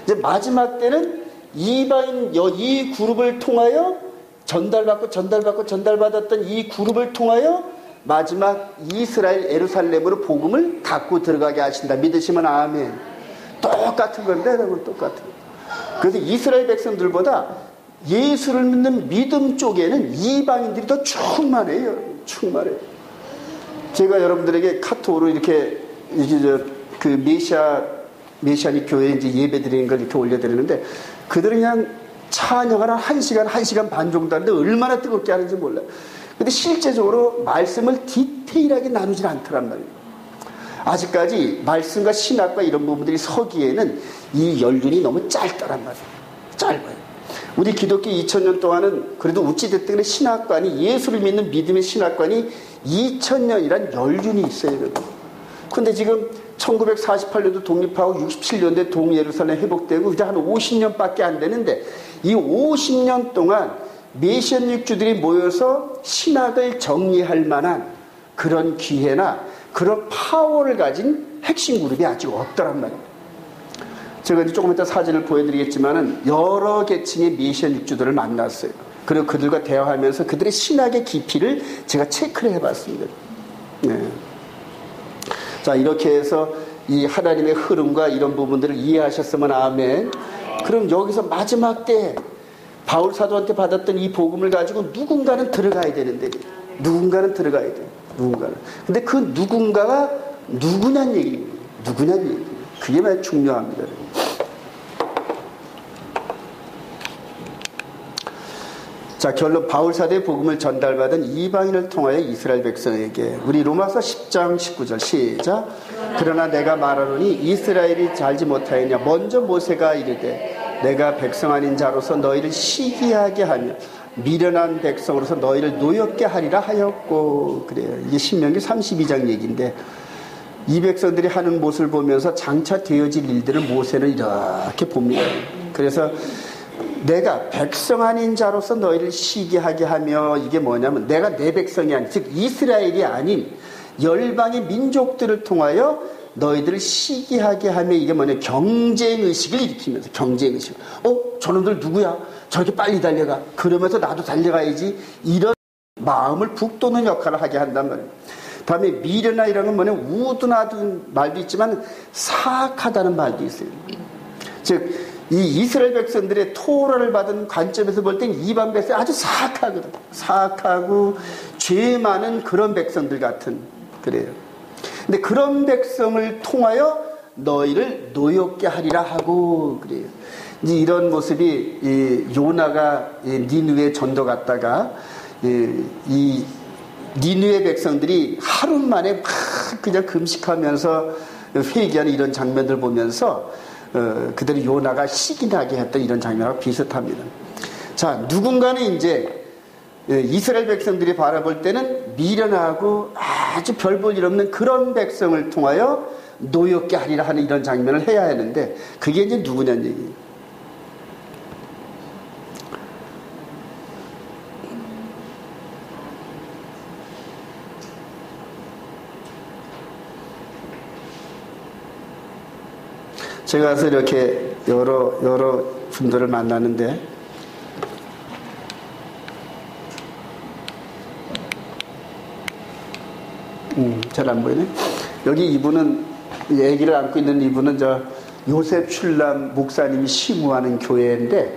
이제 마지막 때는 이방인 이 그룹을 통하여 전달받았던 이 그룹을 통하여 마지막 이스라엘 예루살렘으로 복음을 갖고 들어가게 하신다. 믿으시면 아멘. 똑같은 건데, 여러분, 똑같은. 그래서 이스라엘 백성들보다 예수를 믿는 믿음 쪽에는 이방인들이 더 충만해요. 충만해요. 제가 여러분들에게 카톡으로 이렇게 그 메시아닉 교회에 이제 예배 드리는 걸 이렇게 올려드리는데, 그들은 그냥 찬양을 한 1시간 반 정도 하는데 얼마나 뜨겁게 하는지 몰라요. 근데 실제적으로 말씀을 디테일하게 나누질 않더란 말이에요. 아직까지 말씀과 신학과 이런 부분들이 서기에는 이 연륜이 너무 짧다란 말이에요. 짧아요. 우리 기독교 2000년 동안은 그래도 어찌됐든 신학관이, 예수를 믿는 믿음의 신학관이 2000년이란 연륜이 있어요. 그런데 지금 1948년도 독립하고 67년도에 동예루살렘 회복되고 이제 한 50년밖에 안 되는데, 이 50년 동안 메시아닉주들이 모여서 신학을 정리할 만한 그런 기회나 그런 파워를 가진 핵심 그룹이 아직 없더란 말이에요. 제가 이제 조금 이따 사진을 보여드리겠지만은 여러 계층의 미션 육주들을 만났어요. 그리고 그들과 대화하면서 그들의 신학의 깊이를 제가 체크를 해봤습니다. 네. 자, 이렇게 해서 이 하나님의 흐름과 이런 부분들을 이해하셨으면 아멘. 그럼 여기서 마지막 때 바울 사도한테 받았던 이 복음을 가지고 누군가는 들어가야 되는데, 누군가는 들어가야 돼요. 누군가는. 근데 그 누군가가 누구냐는 얘기입니다. 누구냐는 얘기입니다. 그게 매우 중요합니다. 자, 결론 바울 사도의 복음을 전달받은 이방인을 통하여 이스라엘 백성에게 우리 로마서 10장 19절 시작. 그러나 내가 말하노니 이스라엘이 알지 못하였냐 먼저 모세가 이르되 내가 백성 아닌 자로서 너희를 시기하게 하며 미련한 백성으로서 너희를 노엽게 하리라 하였고. 그래요. 이게 신명기 32장 얘기인데 이 백성들이 하는 모습을 보면서 장차 되어질 일들을 모세는 이렇게 봅니다. 그래서 내가 백성 아닌 자로서 너희를 시기하게 하며, 이게 뭐냐면 내가 내 백성이 아닌, 즉 이스라엘이 아닌 열방의 민족들을 통하여 너희들을 시기하게 하며, 이게 뭐냐, 경쟁의식을 일으키면서, 경쟁의식. 저놈들 누구야? 저렇게 빨리 달려가. 그러면서 나도 달려가야지. 이런 마음을 북돋는 역할을 하게 한단 말이에요. 다음에 미련하 이런 건 뭐냐, 우둔하던 말도 있지만 사악하다는 말도 있어요. 즉 이 이스라엘 백성들의 토라를 받은 관점에서 볼 땐 이방 백성이 아주 사악하거든. 사악하고 죄 많은 그런 백성들 같은, 그래요. 근데 그런 백성을 통하여 너희를 노엽게 하리라 하고, 그래요. 이제 이런 모습이 이 요나가 니느웨 전도 갔다가 이 니느웨 백성들이 하루 만에 막 그냥 금식하면서 회개하는 이런 장면들 보면서 그들이 요나가 시기나게 했던 이런 장면하고 비슷합니다. 자, 누군가는 이제 이스라엘 백성들이 바라볼 때는 미련하고 아주 별 볼 일 없는 그런 백성을 통하여 노엽게 하리라 하는 이런 장면을 해야 하는데, 그게 이제 누구냐는 얘기예요. 제가 가서 이렇게 여러 분들을 만나는데, 잘 안 보이네. 여기 이분은, 얘기를 안고 있는 이분은 요셉 슐람 목사님이 시무하는 교회인데,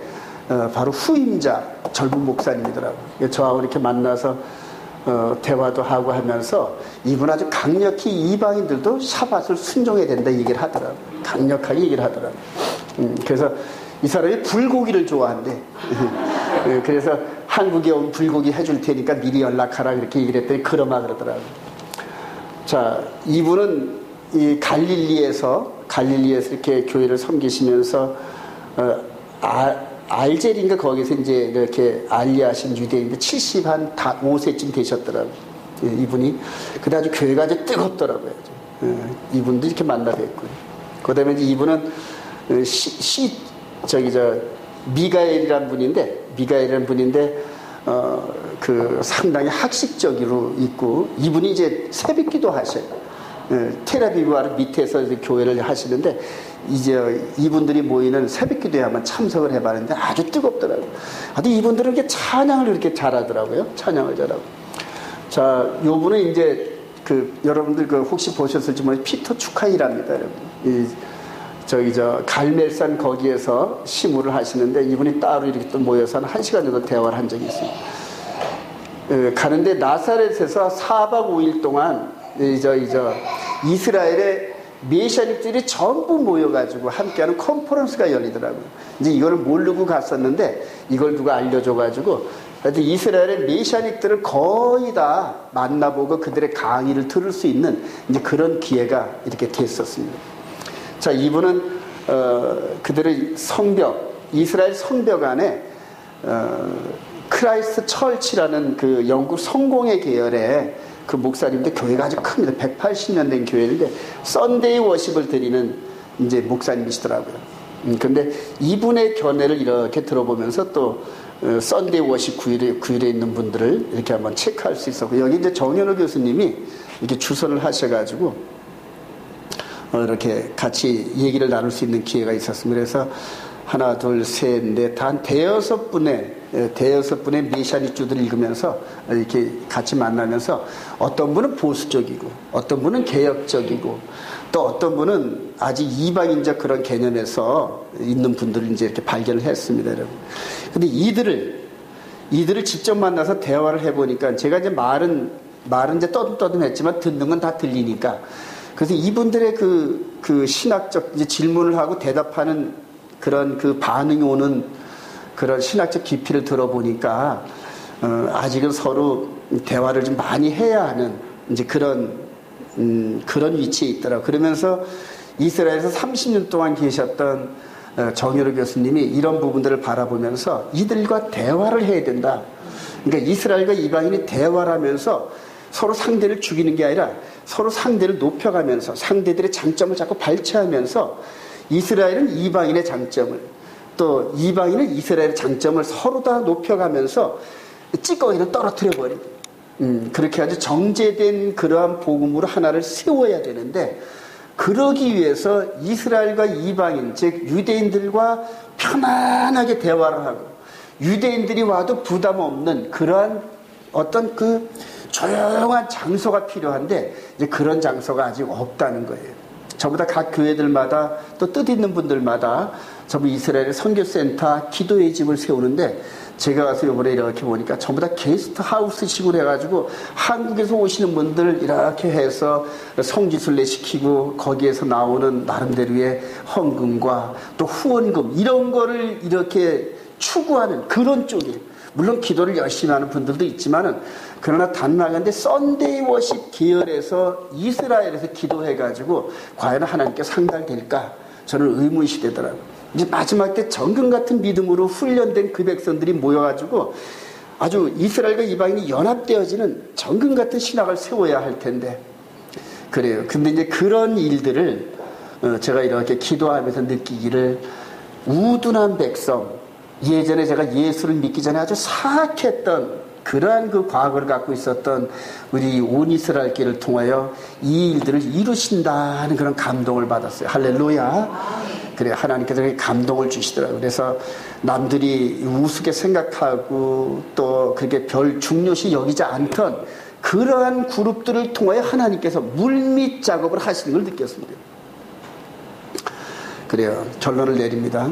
바로 후임자 젊은 목사님이더라고요. 저하고 이렇게 만나서 대화도 하고 하면서 이분 아주 강력히 이방인들도 샤밧을 순종해야 된다 얘기를 하더라고요. 강력하게 얘기를 하더라고요. 그래서 이 사람이 불고기를 좋아한대. 그래서 한국에 오면 불고기 해줄 테니까 미리 연락하라 그렇게 얘기를 했더니 그러마 그러더라고요. 자, 이분은 이 갈릴리에서 이렇게 교회를 섬기시면서 알제리인가 거기서 이제 이렇게 알리하신 유대인인데 75세쯤 되셨더라고요. 이분이. 근데 아주 교회가 아주 뜨겁더라고요. 이분도 이렇게 만나 뵙고요. 그 다음에 이제 이분은 미가엘이라는 분인데, 상당히 학식적으로 있고, 이분이 이제 새벽기도 하셔요. 텔아비브 아래 밑에서 이제 교회를 하시는데, 이제 이분들이 모이는 새벽기도에 한번 참석을 해봤는데 아주 뜨겁더라고요. 아주 이분들은 이렇게 찬양을 이렇게 잘하더라고요. 찬양을 잘하고. 자, 요분은 이제 여러분들 혹시 보셨을지 모르겠는데 피터 추카이랍니다, 여러분. 갈멜산 거기에서 시무를 하시는데 이분이 따로 이렇게 또 모여서 한 1시간 정도 대화를 한 적이 있어요. 가는데 나사렛에서 4박 5일 동안 이스라엘의 메시아닉들이 전부 모여가지고 함께하는 컨퍼런스가 열리더라고요. 이제 이거를 모르고 갔었는데 이걸 누가 알려줘가지고 하여튼 이스라엘의 메시아닉들을 거의 다 만나보고 그들의 강의를 들을 수 있는 이제 그런 기회가 이렇게 됐었습니다. 자, 이분은 그들의 이스라엘 성벽 안에 크라이스트 철치라는 그 영국 성공회 계열의 그 목사님인데 교회가 아주 큽니다. 180년 된 교회인데 썬데이 워십을 드리는 이제 목사님이시더라고요. 근데 이분의 견해를 이렇게 들어보면서 또 썬데이 워십 구일에 있는 분들을 이렇게 한번 체크할 수 있었고, 여기 이제 정현호 교수님이 이렇게 주선을 하셔가지고 이렇게 같이 얘기를 나눌 수 있는 기회가 있었습니다. 그래서 하나, 둘, 셋, 넷, 한 대여섯 분의 메시아닉주들을 읽으면서 이렇게 같이 만나면서 어떤 분은 보수적이고 어떤 분은 개혁적이고 또 어떤 분은 아직 이방인적 그런 개념에서 있는 분들을 이제 이렇게 발견을 했습니다, 여러분. 근데 이들을 직접 만나서 대화를 해보니까 제가 이제 말은 이제 떠듬떠듬 했지만 듣는 건 다 들리니까 그래서 이분들의 그 신학적 이제 질문을 하고 대답하는 그런 그 반응이 오는 그런 신학적 깊이를 들어보니까 아직은 서로 대화를 좀 많이 해야 하는 이제 그런 위치에 있더라고요. 그러면서 이스라엘에서 30년 동안 계셨던 정유로 교수님이 이런 부분들을 바라보면서 이들과 대화를 해야 된다. 그러니까 이스라엘과 이방인이 대화를 하면서 서로 상대를 죽이는 게 아니라 서로 상대를 높여가면서 상대들의 장점을 자꾸 발췌하면서 이스라엘은 이방인의 장점을 또 이방인은 이스라엘의 장점을 서로 다 높여가면서 찌꺼기는 떨어뜨려버리고 그렇게 아주 정제된 그러한 복음으로 하나를 세워야 되는데 그러기 위해서 이스라엘과 이방인 즉 유대인들과 편안하게 대화를 하고 유대인들이 와도 부담 없는 그러한 어떤 그 조용한 장소가 필요한데 이제 그런 장소가 아직 없다는 거예요. 전부 다 각 교회들마다 또 뜻있는 분들마다 전부 이스라엘의 선교센터 기도의 집을 세우는데 제가 가서 이번에 이렇게 보니까 전부 다 게스트하우스식으로 해가지고 한국에서 오시는 분들 이렇게 해서 성지순례 시키고 거기에서 나오는 나름대로의 헌금과 또 후원금 이런 거를 이렇게 추구하는 그런 쪽이에요. 물론 기도를 열심히 하는 분들도 있지만은 그러나 단말인데 썬데이 워십 계열에서 이스라엘에서 기도해가지고 과연 하나님께 상달될까 저는 의문시되더라고요. 이제 마지막 때 정금 같은 믿음으로 훈련된 그 백성들이 모여가지고 아주 이스라엘과 이방인이 연합되어지는 정금 같은 신학을 세워야 할 텐데 그래요. 근데 이제 그런 일들을 제가 이렇게 기도하면서 느끼기를 우둔한 백성 예전에 제가 예수를 믿기 전에 아주 사악했던 그러한 그 과거를 갖고 있었던 우리 온 이스라엘교를 통하여 이 일들을 이루신다는 그런 감동을 받았어요. 할렐루야. 그래 하나님께서 감동을 주시더라고요. 그래서 남들이 우습게 생각하고 또 그렇게 별 중요시 여기지 않던 그러한 그룹들을 통하여 하나님께서 물밑 작업을 하시는 걸 느꼈습니다. 그래요. 결론을 내립니다.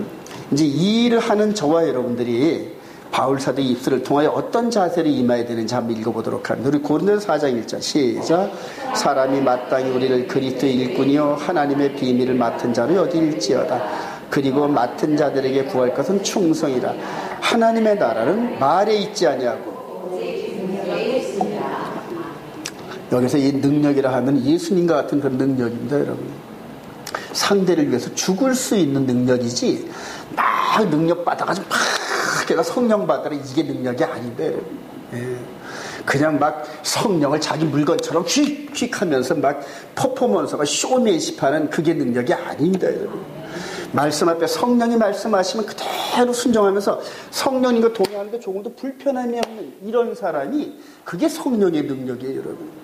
이제 이 일을 하는 저와 여러분들이 바울 사도의 입술을 통하여 어떤 자세를 임해야 되는지 한번 읽어보도록 합니다. 우리 고린도서 4장 1절 시작. 사람이 마땅히 우리를 그리스도의 일꾼이요 하나님의 비밀을 맡은 자로 여길지어다. 그리고 맡은 자들에게 구할 것은 충성이라. 하나님의 나라는 말에 있지 아니하고 여기서 이 능력이라 하면 예수님과 같은 그런 능력입니다, 여러분. 상대를 위해서 죽을 수 있는 능력이지 막 능력 받아가지고 막 걔가 성령 받아라 이게 능력이 아닌데 그냥 막 성령을 자기 물건처럼 휙휙 하면서 막 퍼포먼스가 쇼맨십하는 그게 능력이 아닙니다, 여러분. 말씀 앞에 성령이 말씀하시면 그대로 순종하면서 성령님과 동의하는데 조금도 불편함이 없는 이런 사람이 그게 성령의 능력이에요, 여러분.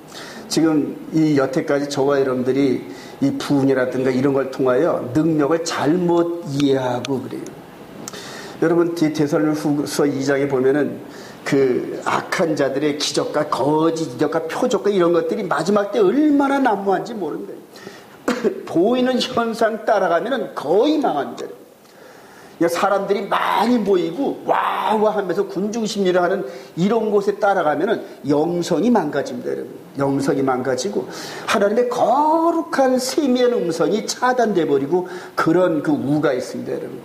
지금 이 여태까지 저와 여러분들이 이 부흥이라든가 이런 걸 통하여 능력을 잘못 이해하고 그래요. 여러분 데살로니가후서 2장에 보면은 그 악한 자들의 기적과 거짓 기적과 표적과 이런 것들이 마지막 때 얼마나 난무한지 모르는 거예요. 보이는 현상 따라가면은 거의 망합니다. 사람들이 많이 모이고 와와 하면서 군중심리를 하는 이런 곳에 따라가면은 영성이 망가집니다, 여러분. 영성이 망가지고 하나님의 거룩한 세미한 음성이 차단돼 버리고 그런 그 우가 있습니다, 여러분.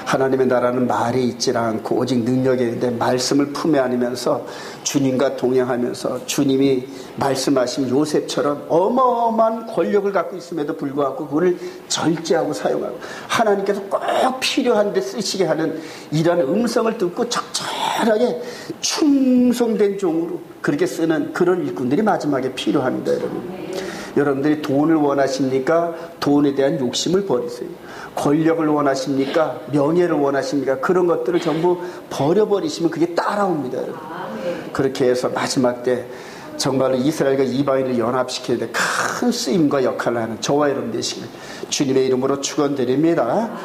하나님의 나라는 말에 있지 않고 오직 능력에 있는데 말씀을 품에 안으면서 주님과 동행하면서 주님이 말씀하신 요셉처럼 어마어마한 권력을 갖고 있음에도 불구하고 그걸 절제하고 사용하고 하나님께서 꼭 필요한 데 쓰시게 하는 이러한 음성을 듣고 적절하게 충성된 종으로 그렇게 쓰는 그런 일꾼들이 마지막에 필요합니다, 여러분. 여러분들이 돈을 원하십니까? 돈에 대한 욕심을 버리세요. 권력을 원하십니까? 명예를 원하십니까? 그런 것들을 전부 버려버리시면 그게 따라옵니다, 여러분. 그렇게 해서 마지막 때 정말로 이스라엘과 이방인을 연합시켜야 돼 큰 쓰임과 역할을 하는 저와 여러분 되시길 주님의 이름으로 축원드립니다.